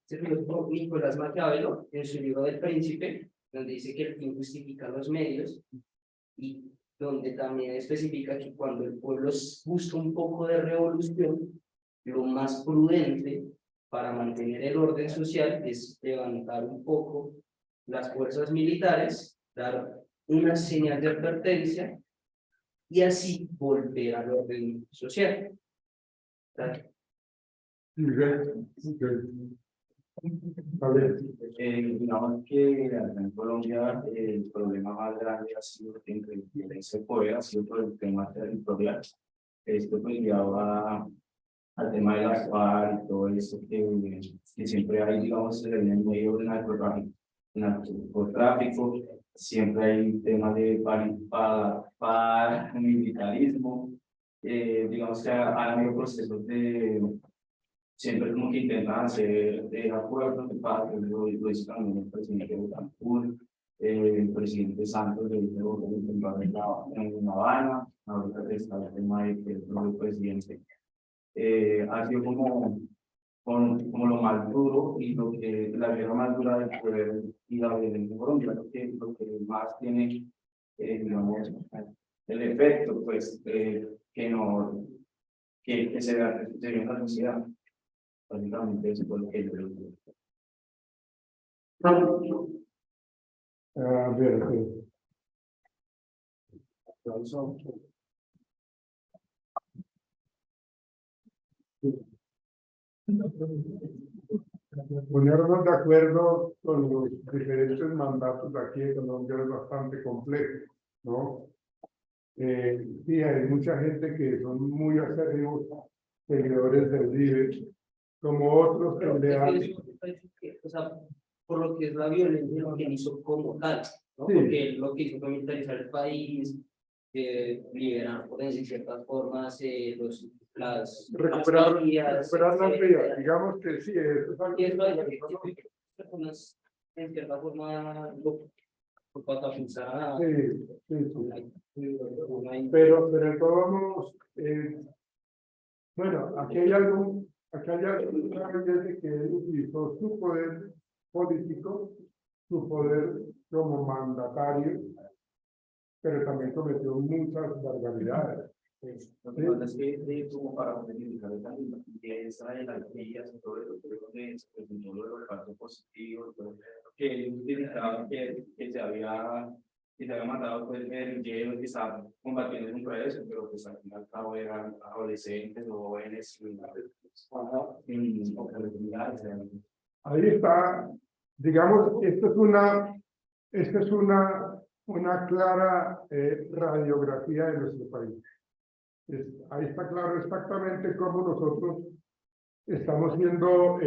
El filósofo Nicolás Maquiavelo en su libro del Príncipe, donde dice que el fin justifica los medios, y donde también especifica que cuando el pueblo busca un poco de revolución, lo más prudente para mantener el orden social es levantar un poco las fuerzas militares, dar una señal de advertencia y así volver al orden social. Digamos que acá en Colombia el problema más grande ha sido entre ese poder, ha sido por el tema territorial. Esto pues lleva al tema de las FARC y todo eso que siempre hay, digamos, en el medio del narcotráfico, siempre hay temas de paramilitarismo, digamos que han habido procesos siempre como que intentan hacer acuerdos de paz, lo hizo también el presidente Betancur, el presidente Santos lo hizo en La Habana, ahorita está el tema de que el propio presidente ha sido como lo más duro y lo que la guerra más dura del poder y la violencia en Colombia, lo que más tiene, digamos, el efecto, pues, que no, que se ve en la sociedad. Básicamente eso fue lo que yo creo. A ver, ponernos de acuerdo con los diferentes mandatos de aquí en Colombia es bastante complejo, ¿no? Sí, hay mucha gente que son muy acérrimos seguidores del Uribe, como otros que le han... O sea, por lo que es la violencia, lo que hizo como tal, ¿no? Sí. Porque lo que hizo fue militarizar el país, liberar, por decir ciertas formas, recuperar las vías, etcétera. digamos que sí, eso es algo Y eso hace que- que personas, en cierta forma, lo catapultaran sí, sí, sí. una Pero de todos modos, bueno, aquí hay algo desde que él utilizó su poder político, su poder como mandatario, pero también cometió muchas barbaridades. La verdad es que como para identificar esa de las guías y todo eso, creo que se presentó lo de los casos positivos, pues, que él utilizaba que se había matado pues guerrilleros que estaban combatiendo contra eso, pero pues al fin y al cabo eran adolescentes o jóvenes sin oportunidades. Ahí está, digamos, esta es una clara radiografía de nuestro país. Ahí está claro exactamente cómo nosotros estamos siendo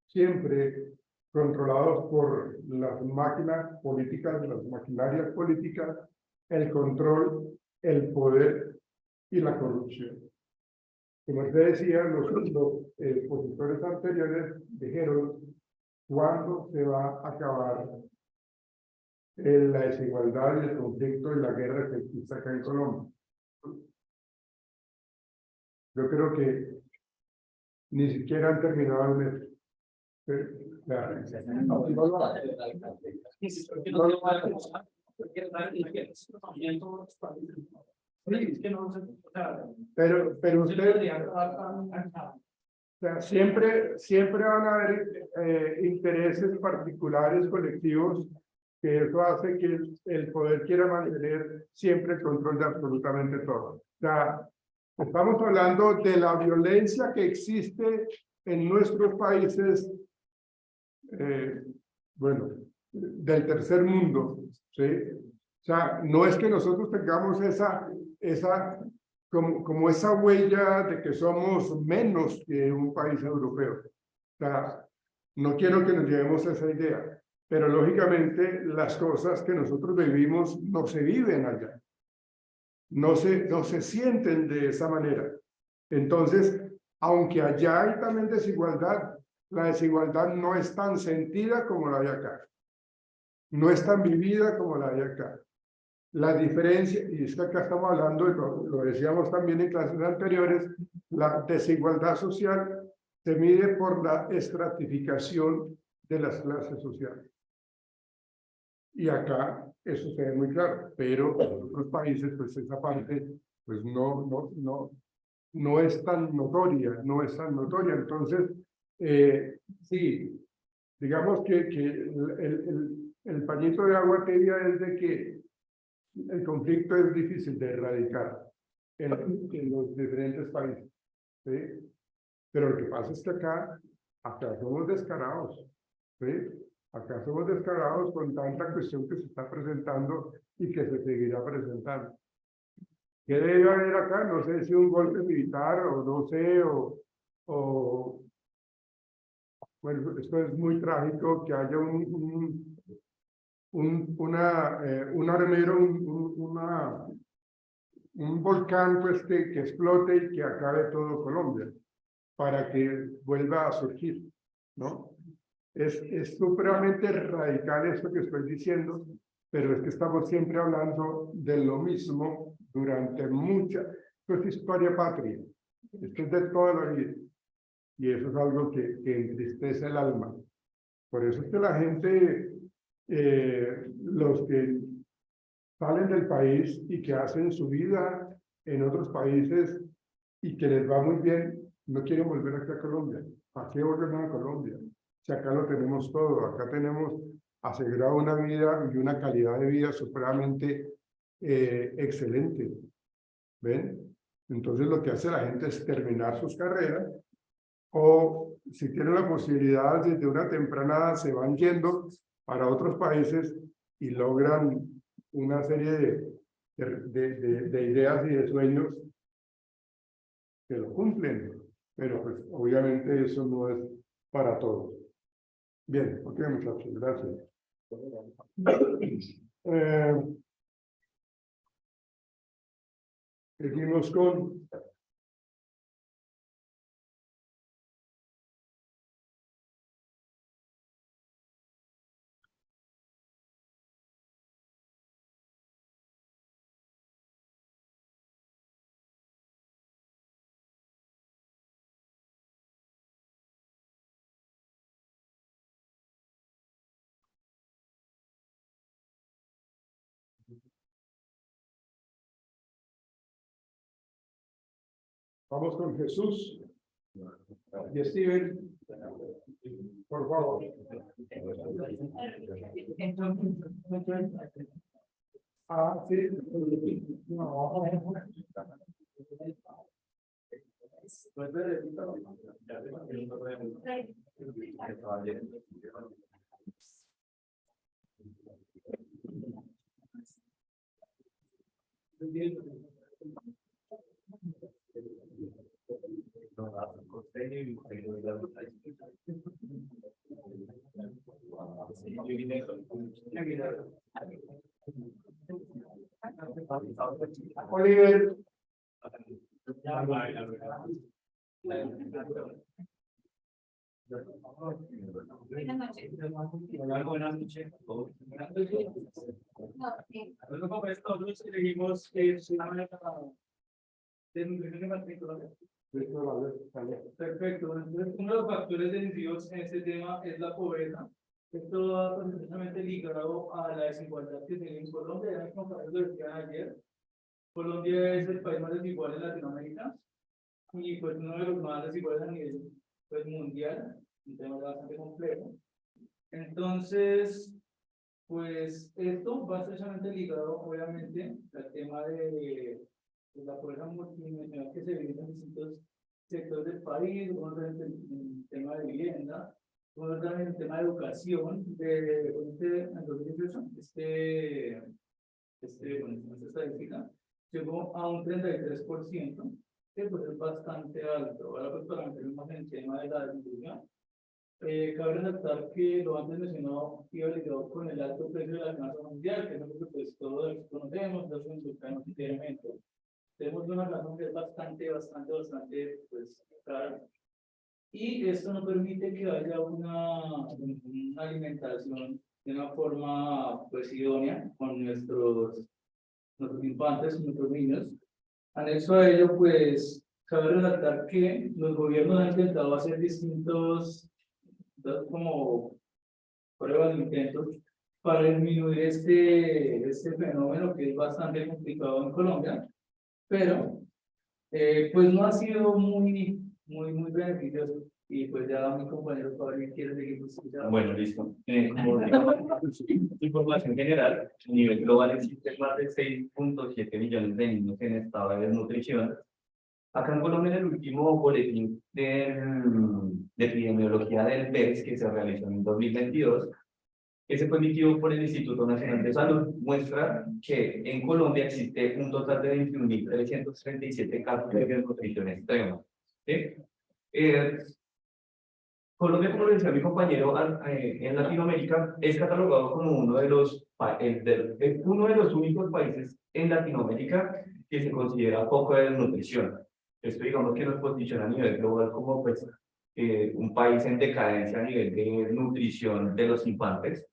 siempre controlados por las máquinas políticas, las maquinarias políticas, el control, el poder y la corrupción. Como usted decía, los expositores anteriores dijeron cuándo se va a acabar la desigualdad y el conflicto y la guerra que existe acá en Colombia. Yo creo que ni siquiera han terminado el mes. Pero usted, o sea, siempre van a haber intereses particulares, colectivos, que eso hace que el poder quiera mantener siempre el control de absolutamente todo. O sea, estamos hablando de la violencia que existe en nuestros países, bueno, del tercer mundo, ¿sí? O sea, no es que nosotros tengamos como esa huella de que somos menos que un país europeo. O sea, no quiero que nos llevemos a esa idea, pero lógicamente las cosas que nosotros vivimos no se viven allá. No se sienten de esa manera. Entonces, aunque allá hay también desigualdad, la desigualdad no es tan sentida como la hay acá. No es tan vivida como la hay acá. La diferencia, y es que acá estamos hablando, lo decíamos también en clases anteriores, la desigualdad social se mide por la estratificación de las clases sociales. Y acá eso se ve muy claro, pero en otros países, pues esa parte, pues no es tan notoria, no es tan notoria. Entonces, sí, digamos que el pañito de agua tibia es de que el conflicto es difícil de erradicar en los diferentes países, ¿sí? Pero lo que pasa es que acá somos descarados, ¿sí? Acá somos descarados con tanta cuestión que se está presentando y que se seguirá presentando. ¿Qué debe haber acá? No sé si un golpe militar o no sé, bueno, esto es muy trágico, que haya un armero, un volcán pues, que explote y que acabe todo Colombia, para que vuelva a surgir, ¿no? Es supremamente radical esto que estoy diciendo, pero es que estamos siempre hablando de lo mismo durante esto es historia patria, esto es de toda la vida, y eso es algo que entristece el alma. Por eso es que la gente, los que salen del país y que hacen su vida en otros países y que les va muy bien, no quieren volver aquí a Colombia. ¿Para qué volver a Colombia? Si acá lo tenemos todo, acá tenemos asegurado una vida y una calidad de vida supremamente excelente. ¿Ven? Entonces lo que hace la gente es terminar sus carreras o si tienen la posibilidad desde una temprana edad se van yendo para otros países y logran una serie de ideas y de sueños que lo cumplen, pero pues obviamente eso no es para todos. Bien, ok muchachos, gracias. Seguimos con Vamos con Jesús y Steven, por favor. Ah, sí. No. Oliver. Buenas noches. Buenas noches. Bueno, como todos elegimos de nutrición y matrícula. Perfecto. Entonces, uno de los factores decisivos en este tema es la pobreza. Esto va precisamente ligado a la desigualdad que tiene en Colombia. Ya como lo decían ayer, Colombia es el país más desigual en Latinoamérica y pues uno de los más desiguales a nivel pues, mundial, un tema bastante complejo. Entonces, pues esto va precisamente ligado obviamente al tema de la pobreza multidimensional que se vive en distintos sectores del país, uno en el tema de vivienda, uno también en el tema de educación, en 2018, esta estadística llegó a un 33%, que pues es bastante alto. Ahora pues para meternos más en el tema de la desnutrición, cabe resaltar que lo antes mencionado iba ligado con el alto precio de la canasta mundial, que es algo que pues todos conocemos, los mexicanos diariamente. Tenemos una razón que es bastante, pues, cara. Y esto no permite que haya una alimentación de una forma, pues, idónea con nuestros infantes, nuestros niños. Anexo a ello, pues, cabe resaltar que los gobiernos han intentado hacer distintos, como pruebas de intentos para disminuir este fenómeno que es bastante complicado en Colombia. Pero, pues no ha sido muy beneficioso. Y pues ya mi compañero Pablo quiere seguir. Bueno, listo. Como información general, a nivel global existen más de 6.7 millones de niños en estado de desnutrición. Acá en Colombia, en el último boletín de epidemiología del PES que se realizó en 2022, ese fue emitido por el Instituto Nacional de Salud, muestra que en Colombia existe un total de 21.337 casos de desnutrición extrema. ¿Sí? Colombia, como lo decía mi compañero, en Latinoamérica es catalogado como uno de los únicos países en Latinoamérica que se considera poco de desnutrición. Esto digamos que nos posiciona a nivel global como pues, un país en decadencia a nivel de nutrición de los infantes.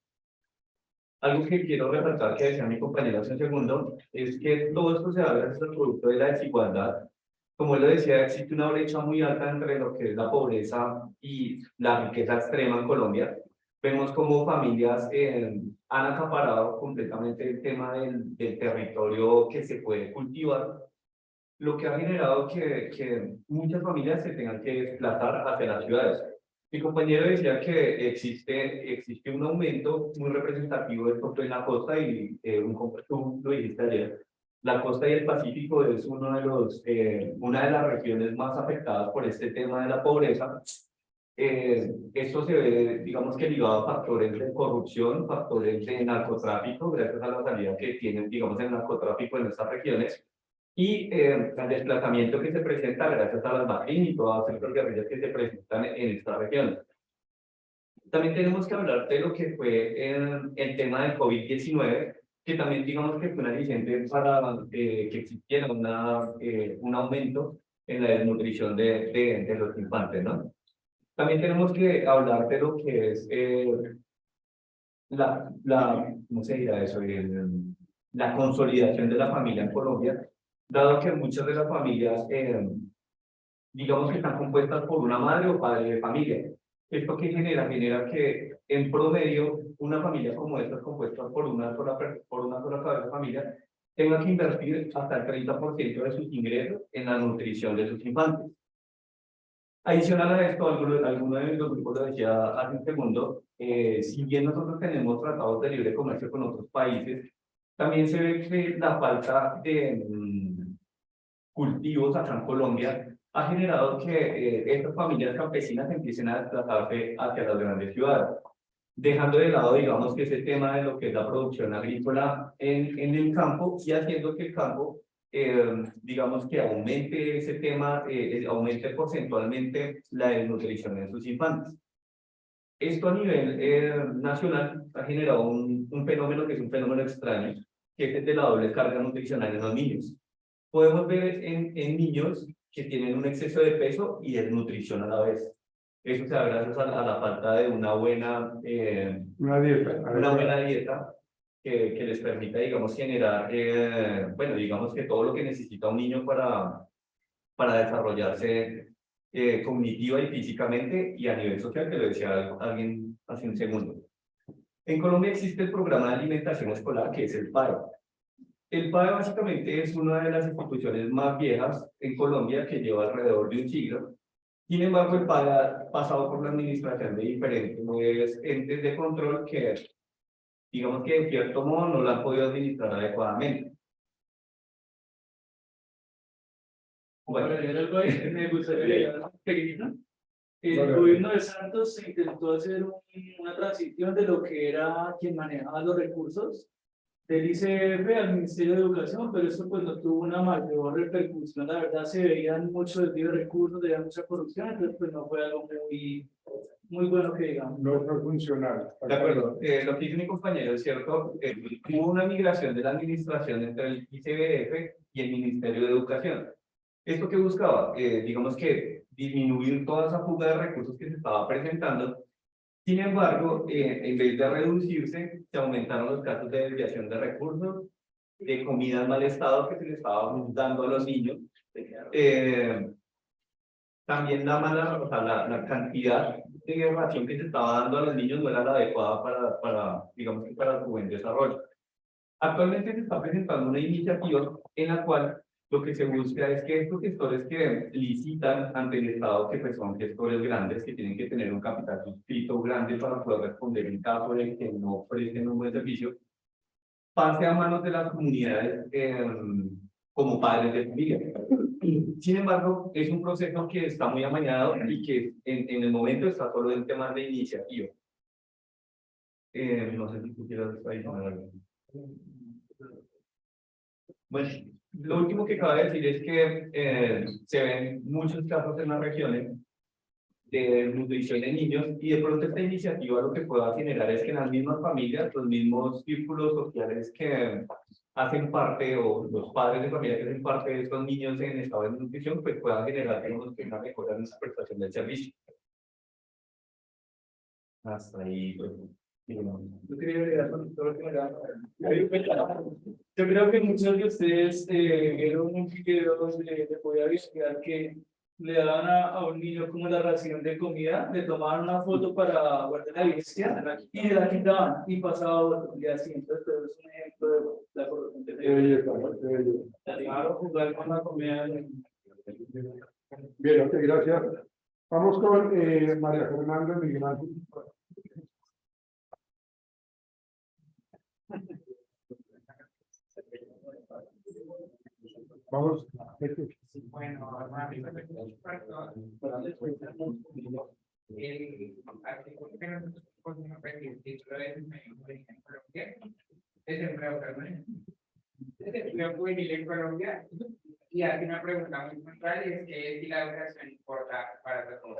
Algo que quiero resaltar que decía mi compañero hace un segundo es que todo esto se da gracias al producto de la desigualdad. Como él lo decía, existe una brecha muy alta entre lo que es la pobreza y la riqueza extrema en Colombia. Vemos como familias han acaparado completamente el tema del territorio que se puede cultivar, lo que ha generado que muchas familias se tengan que desplazar hacia las ciudades. Mi compañero decía que existe un aumento muy representativo de esto en la costa y tú lo dijiste ayer. La costa y el Pacífico es una de las regiones más afectadas por este tema de la pobreza. Esto se ve, digamos que ligado a factores de corrupción, factores de narcotráfico, gracias a la salida que tienen, digamos, el narcotráfico en estas regiones, y el desplazamiento que se presenta gracias a las MACRIM y todas estas guerrillas que se presentan en esta región. También tenemos que hablar de lo que fue el tema del COVID-19, que también digamos que fue una aliciente para que existiera un aumento en la desnutrición de los infantes, ¿no? También tenemos que hablar de lo que es ¿cómo se dirá eso? La consolidación de la familia en Colombia, dado que muchas de las familias, digamos que están compuestas por una madre o padre de familia. ¿Esto qué genera? Genera que en promedio una familia como esta, compuesta por una sola cabeza de familia, tenga que invertir hasta el 30% de sus ingresos en la nutrición de sus infantes. Adicional a esto, alguno de los grupos lo decía hace un segundo, si bien nosotros tenemos tratados de libre comercio con otros países, también se ve que la falta de cultivos acá en Colombia ha generado que estas familias campesinas empiecen a desplazarse hacia las grandes ciudades, dejando de lado, digamos, que ese tema de lo que es la producción agrícola en el campo y haciendo que el campo, digamos, que aumente ese tema, aumente porcentualmente la desnutrición en sus infantes. Esto a nivel nacional ha generado un fenómeno que es un fenómeno extraño, que es el de la doble carga nutricional en los niños. Podemos ver en niños que tienen un exceso de peso y desnutrición a la vez. Eso se da gracias a la falta de una buena dieta que les permita, digamos, generar, bueno, digamos que todo lo que necesita un niño para desarrollarse cognitiva y físicamente y a nivel social, que lo decía alguien hace un segundo. En Colombia existe el programa de alimentación escolar, que es el PAE. El PAE básicamente es una de las instituciones más viejas en Colombia, que lleva alrededor de un siglo. Sin embargo, el PAE ha pasado por la administración de diferentes entes de control que, digamos que en cierto modo no lo han podido administrar adecuadamente. Bueno, me gustaría agregar el gobierno de Santos intentó hacer una transición de lo que era quien manejaba los recursos del ICF al Ministerio de Educación, pero eso pues no tuvo una mayor repercusión. La verdad se veían muchos desvíos de recursos, había mucha corrupción, entonces pues no fue algo muy bueno que digamos. No fue funcional. De acuerdo, lo que dice mi compañero es cierto, hubo una migración de la administración entre el ICBF y el Ministerio de Educación. ¿Esto que buscaba? Digamos que disminuir toda esa fuga de recursos que se estaba presentando. Sin embargo, en vez de reducirse, se aumentaron los casos de desviación de recursos, de comida en mal estado que se le estaba dando a los niños. También la cantidad de ración que se estaba dando a los niños no era la adecuada digamos que para su buen desarrollo. Actualmente se está presentando una iniciativa en la cual lo que se busca es que estos gestores que licitan ante el Estado, que pues son gestores grandes, que tienen que tener un capital suscrito grande para poder responder en caso de que no presten un buen servicio, pase a manos de las comunidades como padres de familia. Sin embargo, es un proceso que está muy amañado y que en el momento está solo en temas de iniciativa. No sé si tú quieras adicionar algo. Bueno, lo último que cabe decir es que se ven muchos casos en las regiones de nutrición de niños y de pronto esta iniciativa lo que pueda generar es que en las mismas familias, los mismos círculos sociales que hacen parte o los padres de familia que hacen parte de estos niños en estado de nutrición, pues puedan generar una mejora en la prestación del servicio. Hasta ahí, pues. Yo quería agregar con todo lo que me daba. Yo creo que muchos de ustedes vieron un video donde le podía visitar que le daban a un niño como la ración de comida, le tomaban una foto para guardar la evidencia y la quitaban y pasaba otro día así. Entonces, es un ejemplo de la corrupción de claro, jugar con la comida. Bien, ok, gracias. Vamos con María Fernanda Miguel Ángel. Vamos. Bueno, el artículo que nosotros podemos ver el título es desempleo permanente. Desempleo juvenil en Colombia y hace una pregunta muy puntual y es que si la educación importa para todos.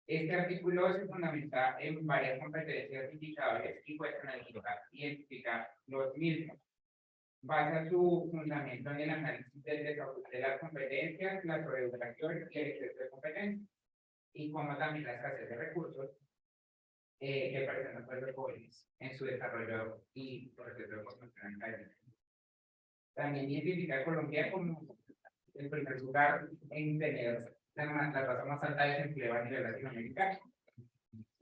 Este artículo se fundamenta en varias competencias indicables y pues analiza y identifica los mismos. Basa su fundamento en el análisis del desarrollo de las competencias, la sobreeducación y el exceso de competencias, y como también la escasez de recursos que presentan pues, los jóvenes en su desarrollo y proceso de formación académica. También identifica a Colombia como el primer lugar en tener la tasa más alta de desempleo a nivel latinoamericano.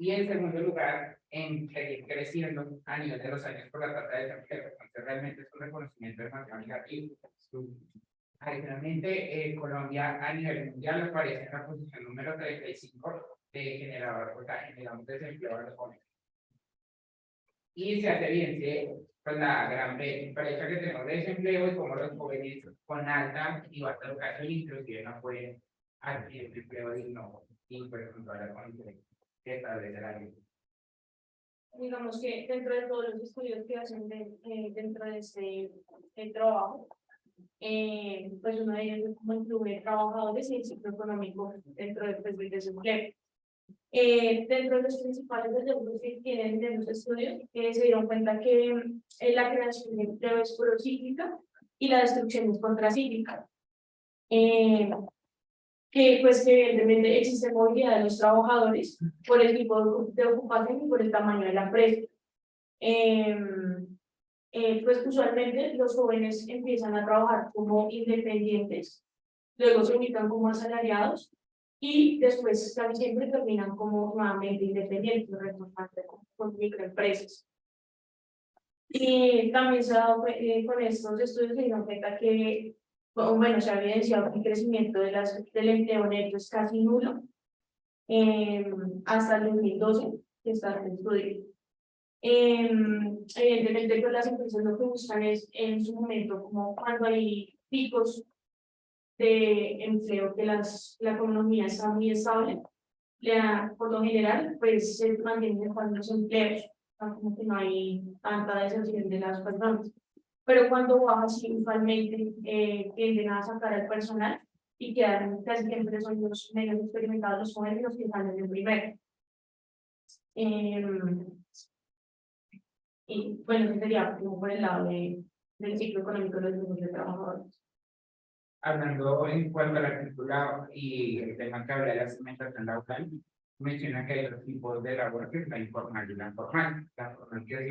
Y en segundo lugar, en seguir creciendo a nivel de los años por la tasa de desempleo. Entonces, realmente es un reconocimiento demasiado negativo. Adicionalmente, Colombia a nivel mundial aparece en la posición número 35 de generador, o sea, generamos desempleo a los jóvenes. Y se hace evidente pues, la gran brecha que tenemos de desempleo y cómo los jóvenes con alta y baja educación inclusive no pueden adquirir empleo digno y pues con todas las condiciones que establece la ley. Digamos que dentro de todos los estudios que hacen dentro de este trabajo, pues uno de ellos es como incluye trabajadores y el ciclo económico dentro del desempleo. Dentro de los principales desafíos que tienen de los estudios, se dieron cuenta que la creación de empleo es procíclica y la destrucción es contracíclica. Que pues que evidentemente existe movilidad de los trabajadores por el tipo de ocupación y por el tamaño de la empresa. Pues usualmente los jóvenes empiezan a trabajar como independientes, luego se ubican como asalariados y después casi siempre terminan como nuevamente independientes, retornando con microempresas. Y también se ha dado con estos estudios se dieron cuenta que, bueno, se ha evidenciado que el crecimiento del empleo neto es casi nulo hasta el 2012, que está en el estudio. Evidentemente, pues las empresas lo que buscan es en su momento, como cuando hay picos de empleo, que la economía está muy estable, por lo general, pues se mantienen con los empleos, como que no hay tanta deserción de las personas. Pero cuando baja, sí, usualmente tienden a sacar al personal y quedan casi siempre son los menos experimentados, los jóvenes, los que salen de primero. Y bueno, eso sería como por el lado del ciclo económico de los grupos de trabajadores. Hablando en cuanto a la cultura y el tema que habla de la segmentación laboral, menciona que hay dos tipos de labor, que es la informal y la formal. La formal, que es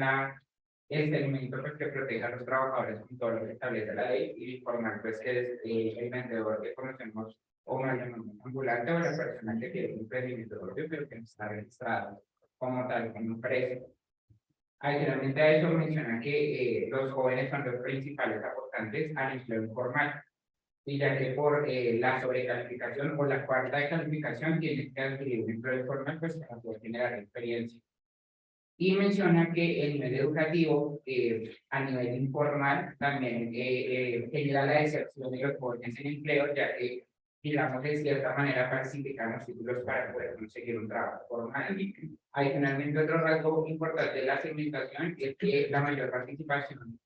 el elemento pues, que protege a los trabajadores con todo lo que establece la ley, y informal, pues que es el vendedor que conocemos o más llamamos ambulante, o la persona que tiene un emprendimiento propio, pero que no está registrado como tal, como empresa. Adicionalmente a eso menciona que los jóvenes son los principales aportantes al empleo informal, y ya que por la sobrecalificación o la falta de calificación tienen que adquirir un empleo informal pues para poder generar experiencia. Y menciona que el nivel educativo a nivel informal también genera la deserción de los jóvenes en empleo, ya que digamos de cierta manera falsifican los títulos para poder conseguir un trabajo formal. Adicionalmente, otro rasgo importante de la segmentación es que la mayor participación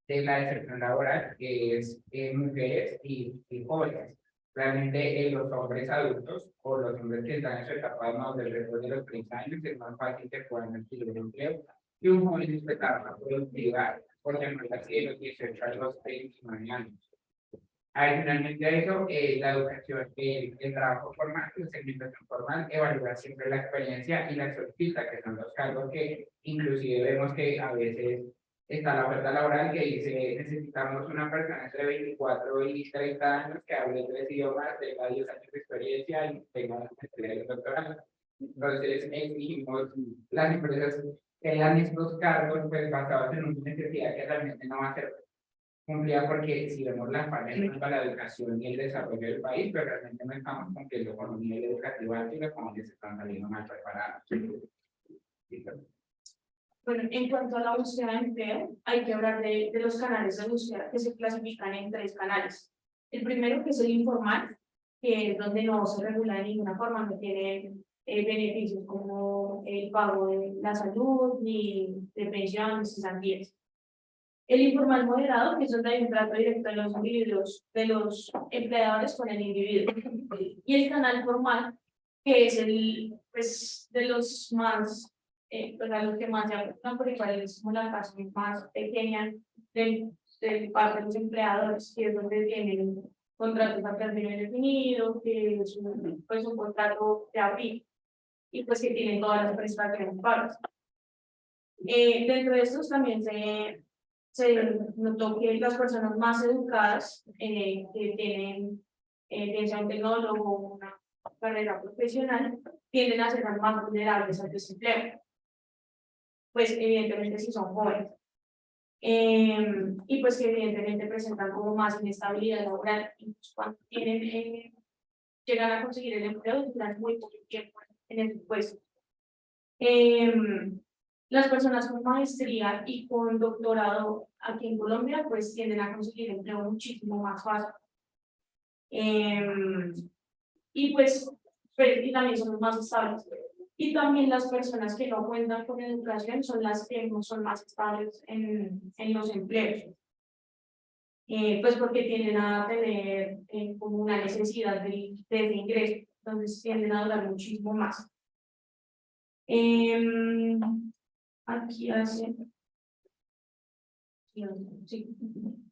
de la deserción laboral es mujeres y jóvenes. Realmente los hombres adultos o los hombres que están en su etapa más del resto de los 30 años es más fácil que puedan adquirir empleo y un joven en su etapa productiva, por ejemplo, de los 18 a los 29 años. Adicionalmente a eso, la educación, el trabajo formal, la segmentación formal, evalúa siempre la experiencia y la expertise, que son los cargos que inclusive vemos que a veces está la oferta laboral que dice necesitamos una persona entre 24 y 30 años que hable 3 idiomas, tenga 10 años de experiencia y tenga una maestría de doctorado. Entonces exigimos las empresas que dan estos cargos pues basados en una necesidad que realmente no va a ser cumplida, porque si vemos la falla en cuanto a la educación y el desarrollo del país, pero realmente no estamos cumpliendo con un nivel educativo alto y los jóvenes están saliendo mal preparados. Bueno, en cuanto a la búsqueda de empleo, hay que hablar de los canales de búsqueda que se clasifican en 3 canales. El primero, que es el informal, que es donde no se regula de ninguna forma, no tiene beneficios como el pago de la salud, ni de pensiones, cesantías. El informal moderado, que es donde hay un trato directo de los individuos, de los empleadores con el individuo. Y el canal formal, que es el, pues, de los más, pues a los que más se afectan, porque igual es como la fase más pequeña del parte de los empleadores, que es donde tienen contratos a término indefinido, que es pues, un contrato de abril, y pues que tienen todas las prestaciones pagas. Dentro de estos también se notó que las personas más educadas que tienen, bien sea un tecnólogo, carrera profesional tienden a ser más vulnerables al desempleo. Pues evidentemente si son jóvenes. Y pues que evidentemente presentan como más inestabilidad laboral y pues, cuando tienen, llegan a conseguir el empleo durante muy poco tiempo en el puesto. Las personas con maestría y con doctorado aquí en Colombia pues tienden a conseguir empleo muchísimo más fácil. Y pues y también son los más estables. Y también las personas que no cuentan con educación son las que no son más estables en los empleos. Pues porque tienden a tener como una necesidad de ingreso, entonces tienden a durar muchísimo más. Aquí hace. Sí.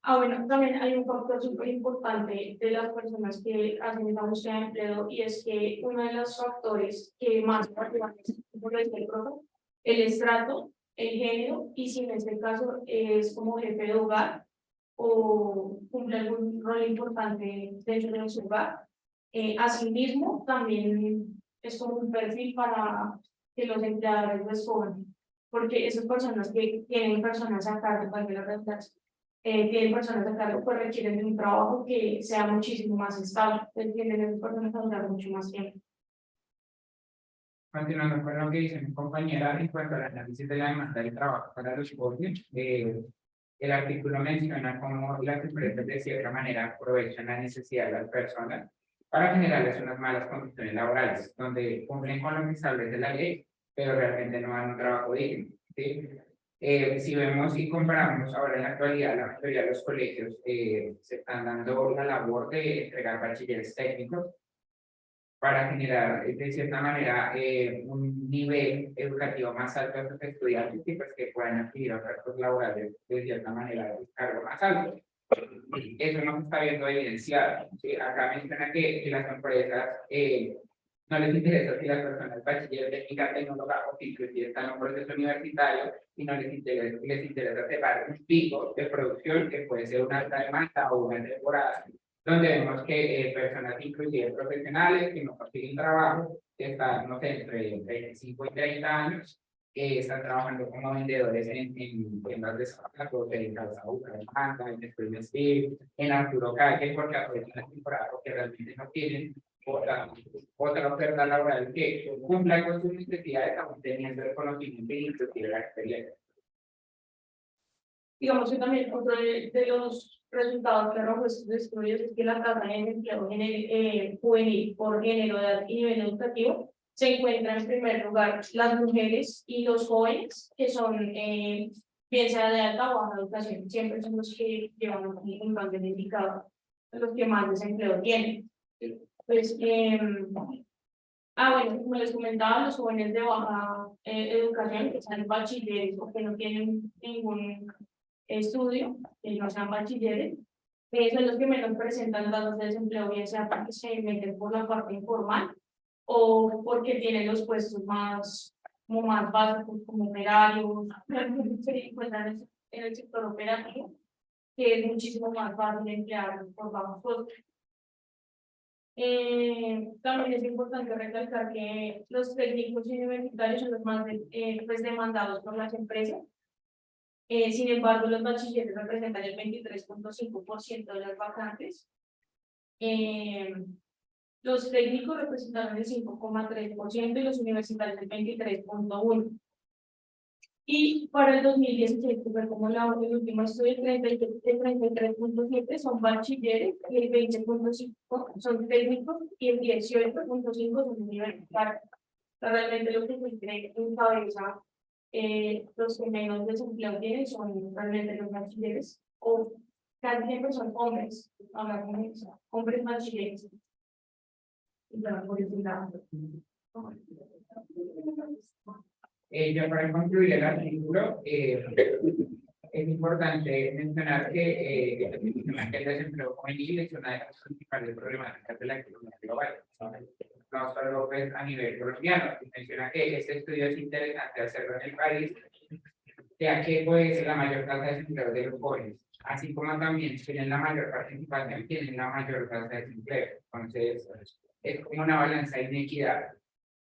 Bueno, también hay un factor súper importante de las personas que hacen esa búsqueda de empleo y es que uno de los factores que más participantes es el estrato, el género y si en este caso es como jefe de hogar o cumple algún rol importante dentro de su hogar. Asimismo, también es como un perfil para que los empleadores lo escojan, porque esas personas que tienen personas a cargo, para que la redundancia, tienen personas a cargo, pues requieren de un trabajo que sea muchísimo más estable, pues tienen esas personas a durar mucho más tiempo. Continuando con lo que dice mi compañera en cuanto al análisis de la demanda de trabajo para los jóvenes, el artículo menciona cómo las empresas de cierta manera aprovechan la necesidad de las personas para generarles unas malas condiciones laborales, donde cumplen con lo que establece la ley, pero realmente no dan un trabajo digno. ¿Sí? Si vemos y comparamos ahora en la actualidad, la mayoría de los colegios se están dando la labor de entregar bachilleres técnicos para generar de cierta manera un nivel educativo más alto a los estudiantes y pues que puedan adquirir ofertas laborales de cierta manera de cargo más alto. Eso no se está viendo evidenciado. ¿Sí? Acá menciona que las empresas no les interesa si las personas bachiller técnica, tecnóloga o inclusive están en un proceso universitario y no les interesa cerrar un pico de producción que puede ser una alta demanda o una temporada, donde vemos que personas inclusive profesionales que no consiguen trabajo, que están, no sé, entre 25 y 30 años, que están trabajando como vendedores en tiendas de zapatos, en Calzado Bucaramanga, en Spring Steel, en Arturo Calle, porque aprovechan la temporada porque realmente no tienen otra oferta laboral que cumpla con sus necesidades, aún teniendo el conocimiento y inclusive la experiencia. Digamos que también otro de los resultados que arrojó estos estudios es que la tasa de empleo juvenil por género, edad y nivel educativo se encuentra en primer lugar las mujeres y los jóvenes, que son bien sea de alta o baja educación, siempre son los que llevan un rango de indicador, los que más desempleo tienen. Pues, bueno, como les comentaba, los jóvenes de baja educación, que son bachilleres o que no tienen ningún estudio, que no sean bachilleres, son los que menos presentan datos de desempleo, bien sea porque se meten por la parte informal o porque tienen los puestos más básicos como operarios, se encuentran en el sector operativo, que es muchísimo más fácil de emplear por bajos costos. También es importante recalcar que los técnicos universitarios son los más pues demandados por las empresas. Sin embargo, los bachilleres representan el 23.5% de las vacantes. Los técnicos representaron el 5.3% y los universitarios el 23.1%. Y para el 2016, que fue como el último estudio, el 33.7 son bachilleres y el 20.5 son técnicos y el 18.5 son universitarios. Realmente lo que se cree en cabeza, los que menos desempleo tienen son realmente los bachilleres, o casi siempre son hombres, hombres bachilleres. Y bueno, por ese lado. Ya para concluir el artículo, es importante mencionar que el desempleo juvenil es una de las principales problemáticas de la economía global, no solo pues, a nivel colombiano. Menciona que este estudio es interesante hacerlo en el país, ya que pues, la mayor tasa de desempleo de los jóvenes, así como también tienen la mayor participación, tienen la mayor tasa de desempleo. Entonces, es como una balanza de inequidad,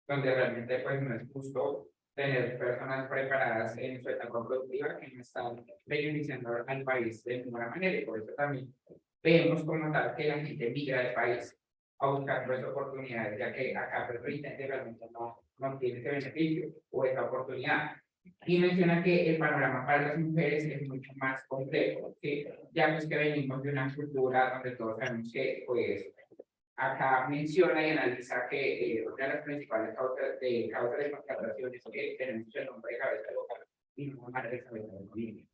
donde realmente pues no es justo tener personas preparadas en su etapa productiva que no están beneficiando al país de ninguna manera, y por eso también vemos como tal que la gente migra del país a buscar pues oportunidades, ya que acá pues realmente no tiene ese beneficio o esa oportunidad. Y menciona que el panorama para las mujeres es mucho más complejo, ¿sí? Ya pues que venimos de una cultura donde todos sabemos que pues acá menciona y analiza que una de las principales causas de contratación es que tenemos el nombre de cabeza local y no madre de cabeza de familia.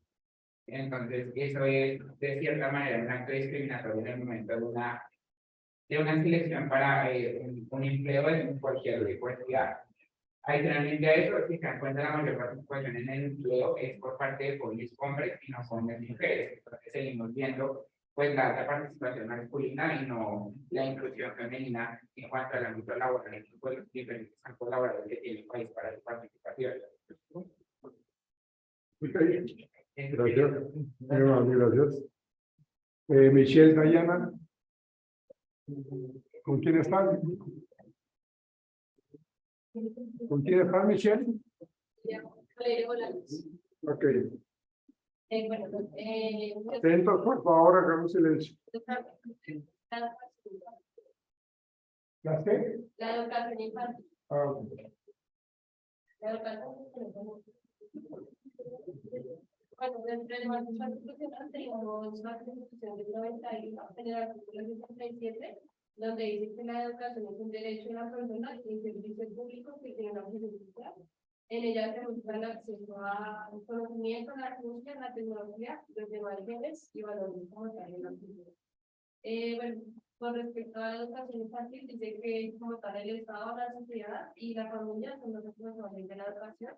Entonces, eso es de cierta manera un acto discriminatorio en el momento de una selección para un empleo en cualquier tipo de actividad. Adicionalmente a eso, si se dan cuenta, la mayor participación en el empleo es por parte de jóvenes hombres y no jóvenes mujeres. Entonces, seguimos viendo pues la alta participación masculina y no la inclusión femenina en cuanto al ámbito laboral y pues, los diferentes campos laborales que tiene el país para su participación. Gracias. Gracias. Michelle, Dayana. ¿Con quién están? ¿Con quién están, Michelle? Ok. Atentos, por favor, hagamos silencio. ¿Las qué? La educación infantil. Ah, ok. Bueno, dentro de las instituciones tenemos la Constitución del 91, en el artículo 67, donde dice que la educación es un derecho de la persona y un servicio público que tiene una finalidad. En ella se busca el acceso al conocimiento, la ciencia, la tecnología, los demás bienes y valores como tal en la cultura. Bueno, con respecto a la educación infantil, dice que como tal el Estado, la sociedad y la familia son los responsables de la educación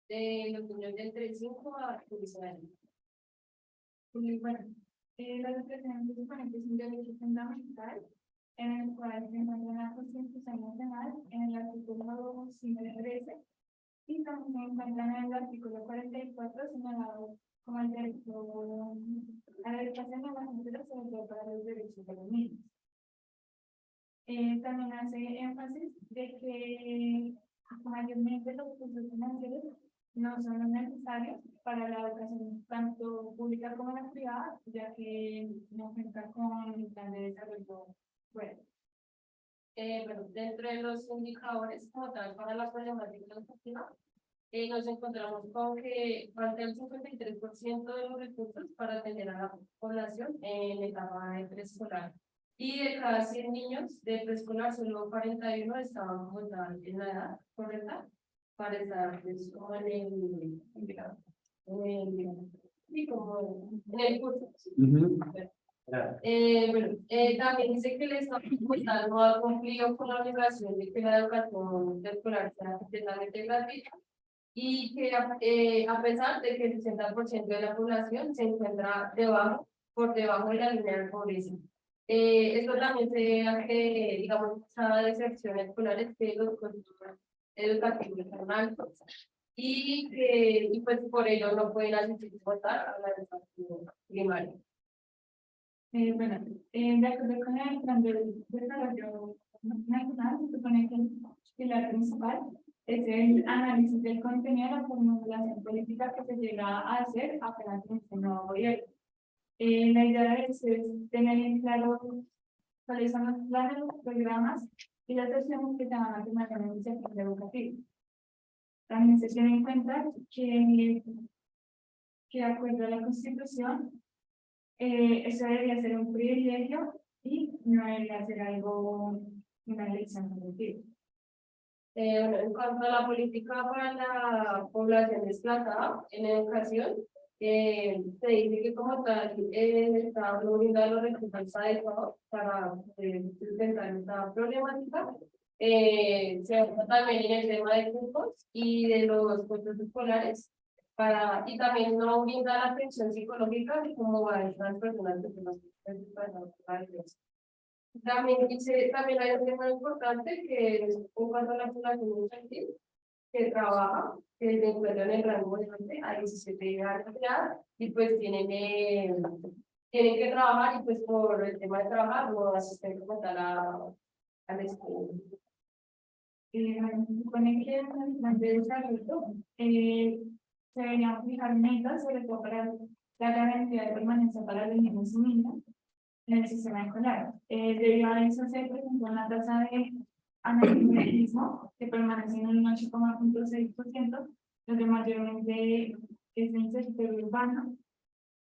de los niños de entre 5 a 15 años. Y bueno, la educación se supone que es un derecho fundamental en el cual se encuentra la Constitución Nacional en el artículo 113 y también se encuentra en el artículo 44 señalado como el derecho a la educación y a la cultura, sobre todo para los derechos de los niños. También hace énfasis de que mayormente los recursos financieros no son los necesarios para la educación tanto pública como la privada, ya que no cuenta con el plan de desarrollo. Bueno, dentro de los indicadores como tal para la problemática educativa, nos encontramos con que falta el 53% de los recursos para atender a la población en etapa de preescolar. Y de cada 100 niños de preescolar, solo 41 estaban como tal en la edad correcta para estar pues, como en el curso. También dice que el Estado como tal no ha cumplido con la obligación de que la educación escolar sea completamente gratuita y que a pesar de que el 60% de la población se encuentra por debajo de la línea de pobreza. Esto también se hace, digamos, esa deserción escolar es que los costos educativos son altos y pues por ello no pueden asistir a la educación primaria. Bueno, de acuerdo con el plan de desarrollo nacional, se supone que el pilar principal es el análisis del contenido de la formulación política que se llega a hacer apenas en este nuevo gobierno. La idea es tener en claro cuáles son los planes, los programas y las acciones que se van a tomar en el sector educativo. También se tiene en cuenta que de acuerdo a la Constitución, eso debería ser un privilegio y no debería ser algo, una elección colectiva. Bueno, en cuanto a la política para la población desplazada en educación, se dice que como tal el Estado no brinda los recursos adecuados para sustentar esta problemática. Se basa también en el tema de cupos y de los puestos escolares y también no brinda la atención psicológica de cómo van estas personas que se también hay un tema importante que es en cuanto a la población infantil que trabaja, que se encuentra en el rango de a 17 años de edad y pues tienen que trabajar y pues por el tema de trabajar no asisten como tal al estudio. Bueno, se supone que en el plan de desarrollo se deberían fijar metas, sobre todo para la garantía de permanencia para los niños y niñas en el sistema escolar. Debido a eso se presentó una tasa de analfabetismo que permanece en un 8,6%, donde mayormente es en el sector urbano.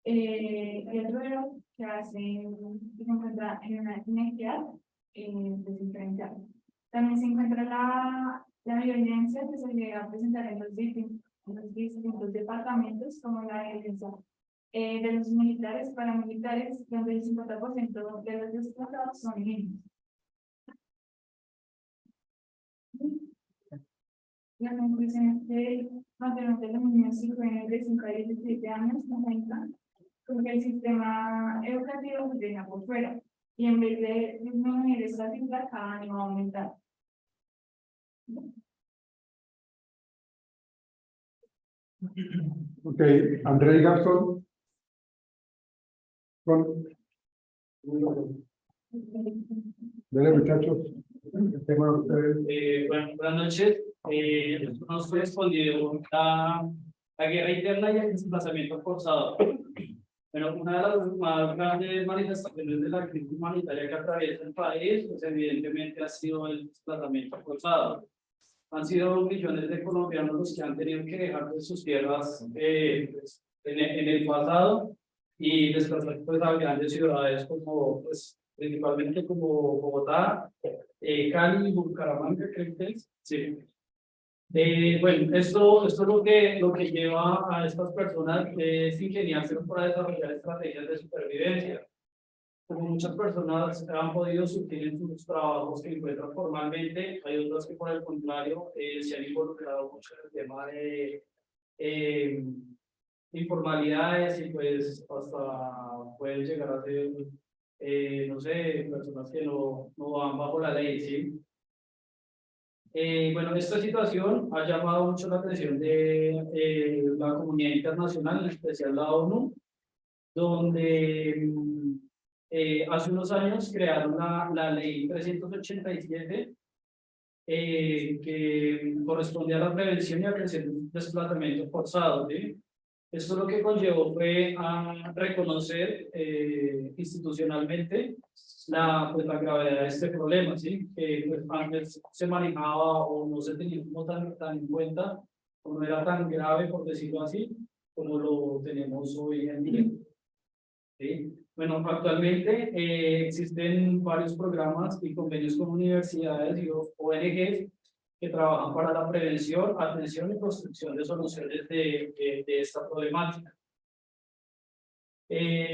Y el rural que se encuentra en una inequidad diferencial. También se encuentra la violencia que se llega a presentar en los distintos departamentos, como la violencia de los militares, paramilitares, donde el 50% de los desplazados son niños. La conclusión es que mayormente los niños y jóvenes de 5 a 17 años no cuentan porque el sistema educativo se deja por fuera y en vez de disminuir esta cifra, cada año va a aumentar. Ok, André y Gastón. Dale, muchachos. El tema de ustedes. Bueno, buenas noches. Nos respondió la guerra interna y el desplazamiento forzado. Bueno, una de las más grandes manifestaciones de la crisis humanitaria que atraviesa el país, pues evidentemente ha sido el desplazamiento forzado. Han sido millones de colombianos los que han tenido que dejar de sus tierras pues, en el pasado y desplazarse pues, a grandes ciudades como, pues, principalmente como Bogotá, Cali y Bucaramanga, creo que es. Sí. Bueno, esto es lo que lleva a estas personas es ingeniarse para desarrollar estrategias de supervivencia. Como muchas personas han podido subir en sus trabajos que encuentran formalmente, hay otras que por el contrario se han involucrado mucho en el tema de informalidades y pues hasta pueden llegar a ser, no sé, personas que no van bajo la ley, ¿sí? Bueno, esta situación ha llamado mucho la atención de la comunidad internacional, en especial la ONU, donde hace unos años crearon la ley 387, que corresponde a la prevención y atención del desplazamiento forzado, ¿sí? Esto lo que conllevó fue a reconocer institucionalmente la gravedad de este problema, ¿sí? Que pues, antes se manejaba o no se tenía como tan en cuenta, o no era tan grave, por decirlo así, como lo tenemos hoy en día. ¿Sí? Bueno, actualmente existen varios programas y convenios con universidades y ONGs que trabajan para la prevención, atención y construcción de soluciones de esta problemática.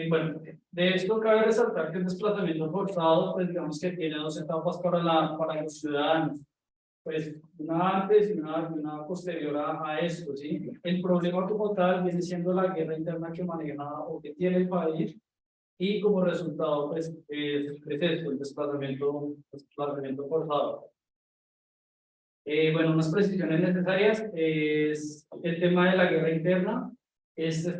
Bueno, de esto cabe resaltar que el desplazamiento forzado, pues digamos que tiene dos etapas para los ciudadanos. Pues una antes y una posterior a esto, ¿sí? El problema como tal viene siendo la guerra interna que maneja o que tiene el país y como resultado, pues, es esto, el desplazamiento forzado. Bueno, unas precisiones necesarias es el tema de la guerra interna. Se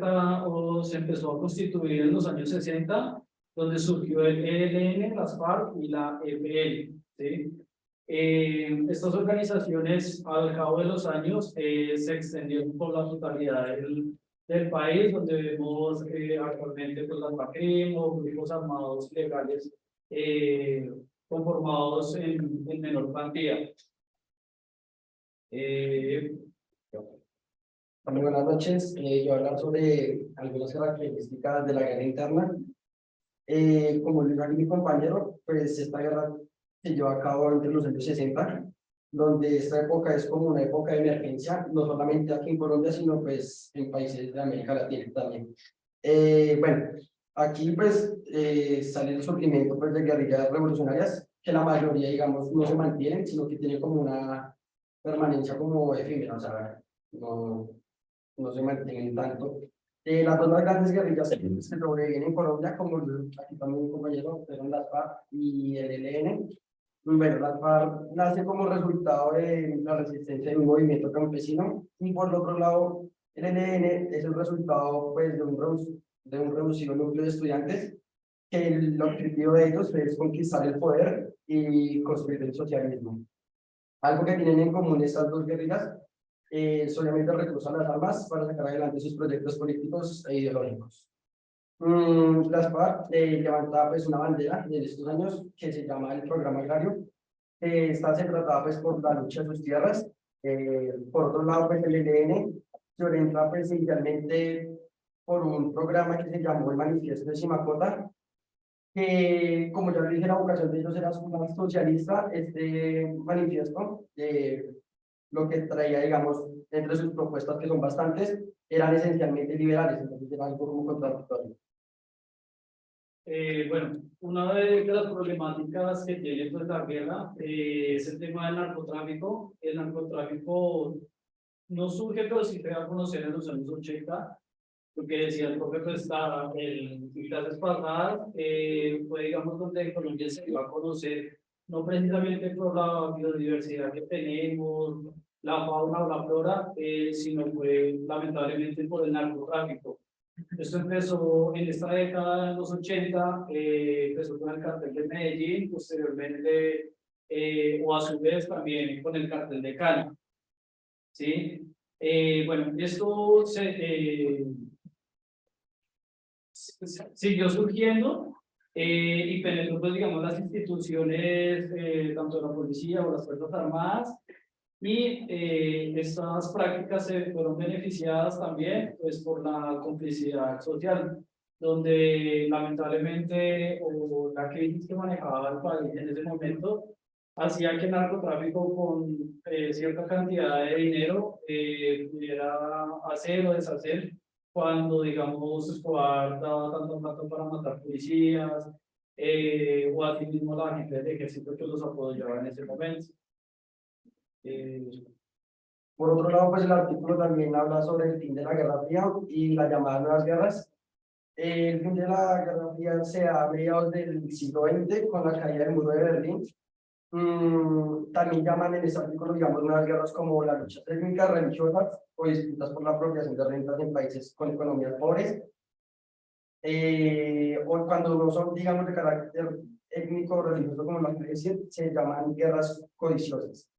empezó a constituir en los años 60, donde surgió el ELN, las FARC y la EPL, ¿sí? Estas organizaciones, al cabo de los años, se extendieron por la totalidad del país, donde vemos actualmente pues, las FARC o grupos armados legales conformados en menor cantidad. Muy buenas noches. Yo voy a hablar sobre algunas características de la guerra interna. Como lo dijo mi compañero, pues esta guerra se llevó a cabo entre los años 60, donde esta época es como una época de emergencia, no solamente aquí en Colombia, sino pues en países de América Latina también. Bueno, aquí pues sale el surgimiento pues, de guerrillas revolucionarias, que la mayoría, digamos, no se mantienen, sino que tienen como una permanencia como efímera, o sea, no se mantienen tanto. Las dos más grandes guerrillas que sobreviven en Colombia, como aquí también un compañero, fueron las FARC y el ELN. Bueno, las FARC nace como resultado de la resistencia de un movimiento campesino y por el otro lado, el ELN es el resultado pues, de un reducido núcleo de estudiantes que el objetivo de ellos es conquistar el poder y construir el socialismo. Algo que tienen en común estas dos guerrillas solamente recursan las armas para sacar adelante sus proyectos políticos e ideológicos. Las FARC levantaba pues una bandera en estos años que se llama el Programa Agrario. Esta se trataba pues por la lucha de sus tierras. Por otro lado, pues el ELN se orienta pues inicialmente por un programa que se llamó el Manifiesto de Simacota, que como ya le dije, la vocación de ellos era más socialista. Este manifiesto, lo que traía, digamos, entre sus propuestas, que son bastantes, eran esencialmente liberales, entonces era algo como contradictorio. Bueno, una de las problemáticas que tiene pues, la guerra es el tema del narcotráfico. El narcotráfico no surge, pero sí se da a conocer en los años 80. Lo que decía el profe, pues está en clases pasadas, fue, digamos, donde Colombia se iba a conocer, no precisamente por la biodiversidad que tenemos, la fauna o la flora, sino fue lamentablemente por el narcotráfico. Esto empezó en esta década, en los 80, empezó con el cartel de Medellín, posteriormente, o a su vez también con el cartel de Cali. ¿Sí? Bueno, esto siguió surgiendo y penetró, pues, digamos, las instituciones, tanto de la policía o las fuerzas armadas, y estas prácticas se fueron beneficiadas también pues, por la complicidad social, donde lamentablemente o la crisis que manejaba el país en ese momento hacía que el narcotráfico con cierta cantidad de dinero pudiera hacer o deshacer cuando, digamos, Escobar daba tanto plata para matar policías, o así mismo la gente del ejército que los apoyaba en ese momento. Por otro lado, pues el artículo también habla sobre el fin de la Guerra Fría y la llamada Nuevas Guerras. El fin de la Guerra Fría se da a mediados del siglo XX con la caída del muro de Berlín. También llaman en este artículo, digamos, nuevas guerras como la lucha técnicas, religiosas o disputas por la apropiación de rentas en países con economías pobres, o cuando no son, digamos, de carácter étnico o religioso, como la iglesia, se llaman guerras codiciosas.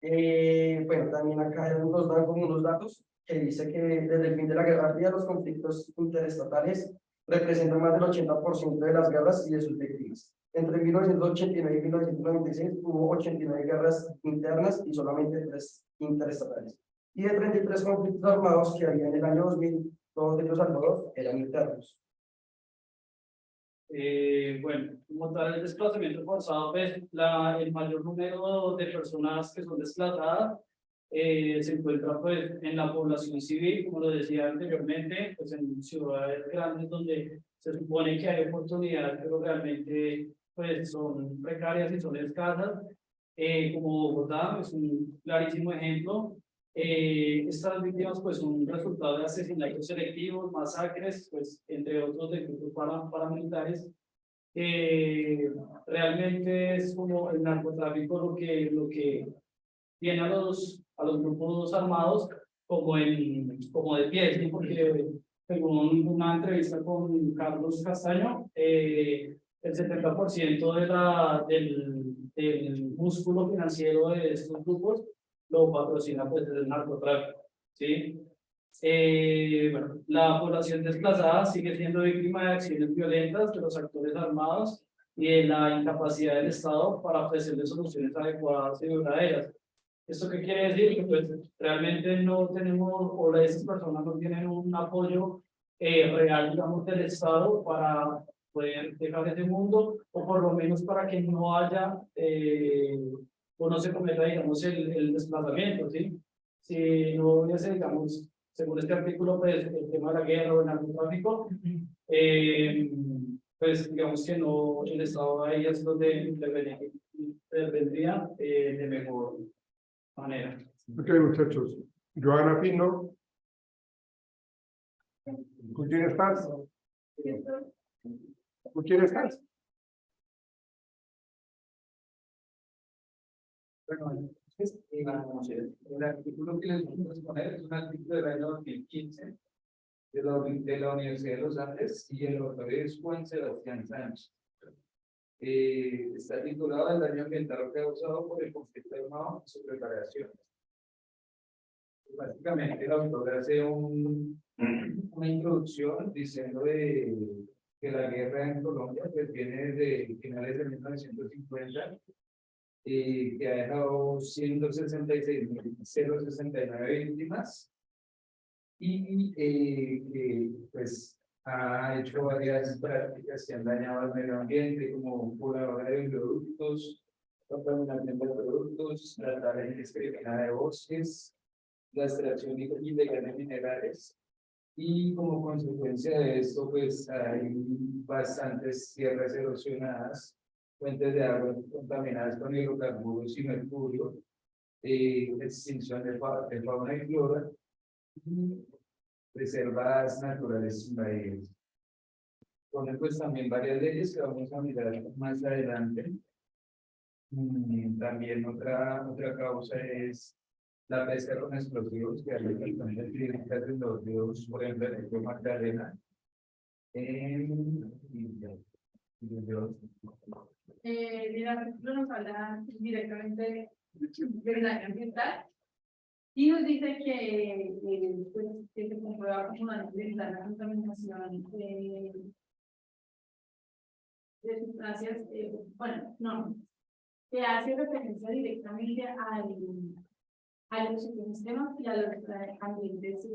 Bueno, también acá nos dan como unos datos que dice que desde el fin de la Guerra Fría los conflictos interestatales representan más del 80% de las guerras y de sus víctimas. Entre 1989 y 1996 hubo 89 guerras internas y solamente 3 interestatales. Y de 33 conflictos armados que había en el año 2000, todos ellos armados eran internos. Bueno, como tal, el desplazamiento forzado, pues el mayor número de personas que son desplazadas se encuentra pues en la población civil, como lo decía anteriormente, pues en ciudades grandes donde se supone que hay oportunidades, pero realmente pues son precarias y son escasas, como Bogotá es un clarísimo ejemplo. Estas víctimas pues son un resultado de asesinatos selectivos, masacres, pues entre otros de grupos paramilitares. Realmente es como el narcotráfico lo que tiene a los grupos armados como de pie, ¿sí? Porque según una entrevista con Carlos Castaño, el 70% del músculo financiero de estos grupos lo patrocina pues el narcotráfico, ¿sí? Bueno, la población desplazada sigue siendo víctima de acciones violentas de los actores armados y de la incapacidad del Estado para ofrecerles soluciones adecuadas y duraderas. ¿Esto qué quiere decir? Que pues realmente no tenemos, o esas personas no tienen un apoyo real, digamos, del Estado para poder dejar ese mundo, o por lo menos para que no haya, o no se cometa, digamos, el desplazamiento, ¿sí? Si no hubiese, digamos, según este artículo, pues el tema de la guerra o el narcotráfico, pues digamos que no, el Estado ahí es donde intervendría de mejor manera. Ok, muchachos. Joana Pino. ¿Con quién estás? ¿Con quién estás? Bueno, el artículo que les vamos a exponer es un artículo del año 2015, de la Universidad de los Andes y el laboratorio es Juan Sebastián Sánchez. Está titulado El daño ambiental causado por el conflicto armado y su preparación. Básicamente el autor hace una introducción diciendo que la guerra en Colombia pues, viene desde finales de 1950 que ha dejado 166.069 víctimas y que pues ha hecho varias prácticas que han dañado al medio ambiente como voladura de productos, contaminación de productos, la tala indiscriminada de bosques, la extracción ilegal de minerales y como consecuencia de esto pues hay bastantes tierras erosionadas, fuentes de agua contaminadas con hidrocarburos y mercurio, extinción de fauna y flora y reservas naturales invadidas. Pone pues también varias leyes que vamos a mirar más adelante. También otra causa es la pesca con explosivos que hay en los ríos, por ejemplo, el río Magdalena. El artículo nos habla directamente del daño ambiental y nos dice que, pues, que se comprueba como daño ambiental la contaminación de sustancias, bueno, no, que hace referencia directamente a los ecosistemas y a los ambientes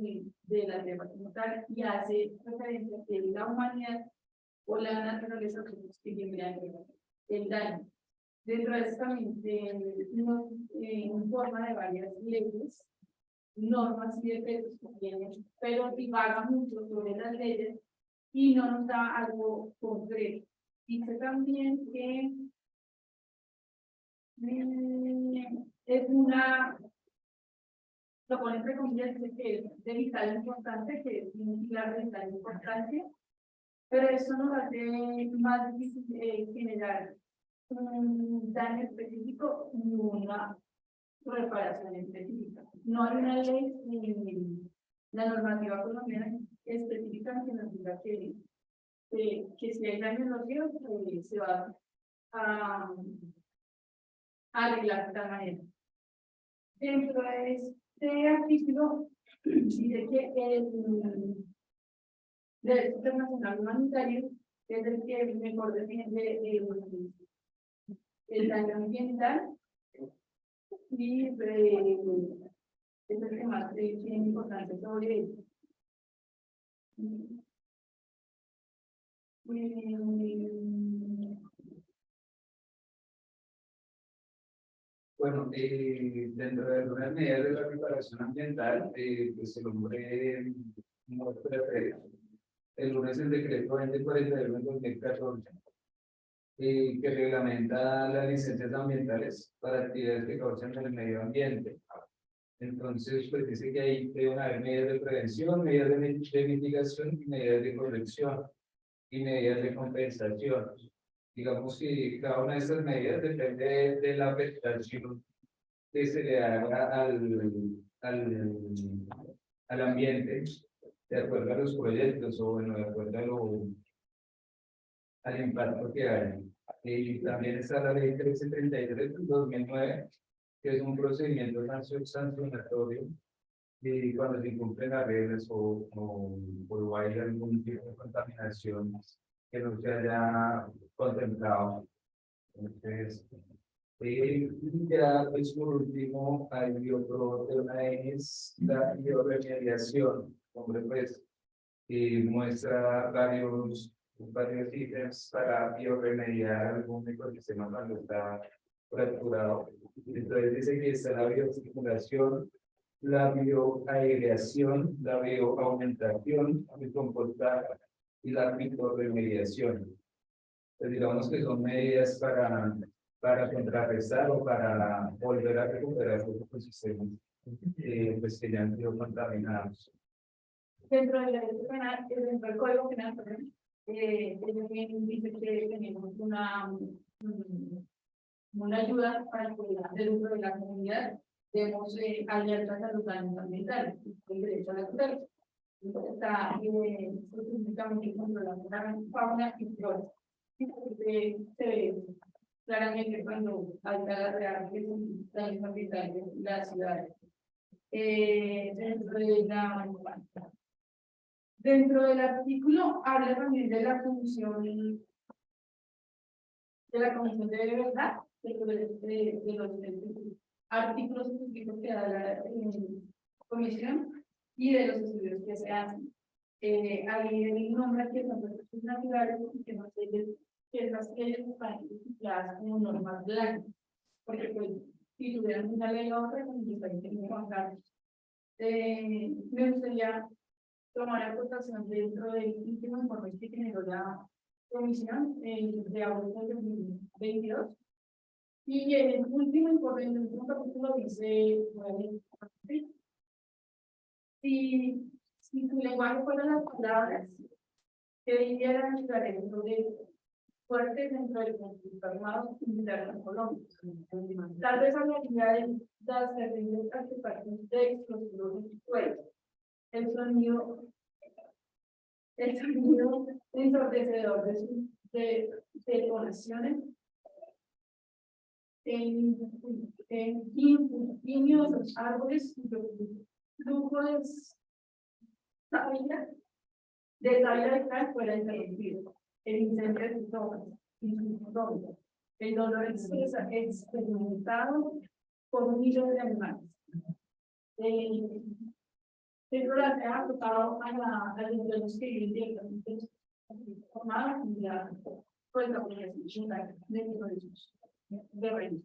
de la tierra como tal, y hace referencia a que la humanidad o la naturaleza que genera el daño. Dentro de esto también nos informa de varias leyes, normas y decretos que tienen, pero divaga mucho sobre las leyes y no nos da algo concreto. Dice también que es lo pone entre comillas, dice que es de vital importancia, que es un pilar de vital importancia, pero eso nos hace más difícil generar un daño específico y una reparación específica. No hay una ley en la normativa colombiana específica que nos diga que si hay daño en los ríos, se va a arreglar de tal manera. Dentro de este artículo dice que el derecho internacional humanitario es el que mejor defiende el daño ambiental y es el que más tiene importancia sobre eso. Bueno, dentro de algunas medidas de la reparación ambiental, pues el hombre no prefiere. El lunes el decreto 2041 del 2014, que reglamenta las licencias ambientales para actividades que causan el medio ambiente. Entonces, pues dice que ahí deben haber medidas de prevención, medidas de mitigación y medidas de corrección y medidas de compensación. Digamos que cada una de estas medidas depende de la afectación que se le haga al ambiente, de acuerdo a los proyectos o bueno, de acuerdo al impacto que hay. Y también está la ley 1333 del 2009, que es un procedimiento sancionatorio y cuando se incumplen las reglas o hay algún tipo de contaminación que no se haya contemplado. Entonces, ya pues por último hay otro tema, es la bioremediación. Hombre, pues muestra varios ítems para bioremediar algún ecosistema cuando está fracturado. Entonces dice que está la biocirculación, la bioaireación, la bioaumentación, el compostar y la bioremediación. Pues digamos que son medidas para contrarrestar o para volver a recuperar los ecosistemas pues que ya han sido contaminados. Dentro de la ley penal, dentro del Código Penal, dice que tenemos una ayuda para que dentro de la comunidad demos alertas a los daños ambientales, el derecho a la tutela. está específicamente controlando la fauna y flora. Se ve claramente cuando alta la real que son daños ambientales de la ciudad. Dentro del artículo habla también de la función de la Comisión de Verdad, de los artículos específicos que da la Comisión y de los estudios que se hacen. Ahí el nombre que son recursos naturales y que no sé que las que están identificadas como normas blancas, porque pues si tuvieran una ley o otra, pues diferente que Juan me gustaría tomar aportación dentro del último informe que generó la Comisión de agosto de 2022. Y en el último informe, en el último capítulo dice, bueno, si tu lenguaje fuera las palabras, que vivieran dentro de fuertes dentro del conflicto armado interno en Colombia. Tal vez hablaría de las terribles artefactos de explosivos de fuego. El sonido ensordecedor de detonaciones en pinos, árboles, flujos de savia de cal fuera interrumpido, el incendio de sus hojas y sus dobles, el dolor experimentado por millones de animales. Pero la se ha tocado a los que viven directamente formados y la pues la población dentro de sus terrenos.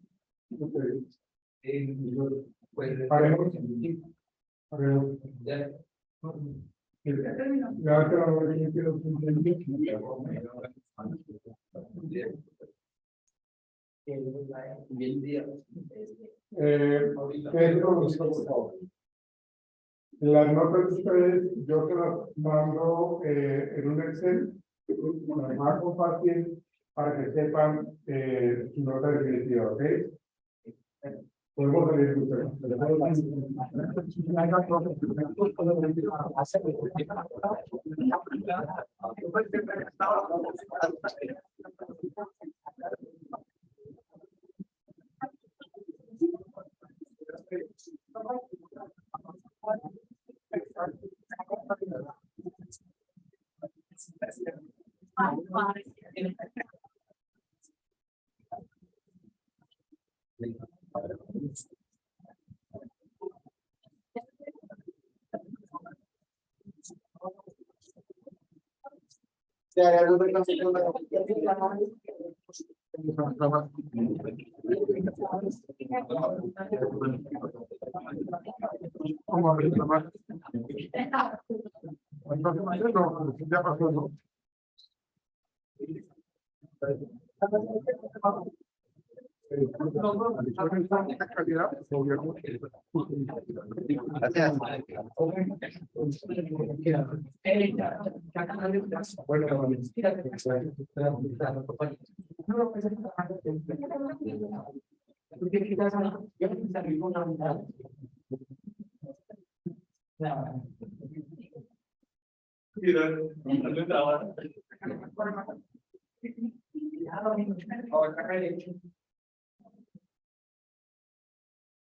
Las notas de ustedes, yo te las mando en un Excel, las voy a compartir para que sepan su nota definitiva, ¿ok? Podemos salir de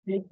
Sí,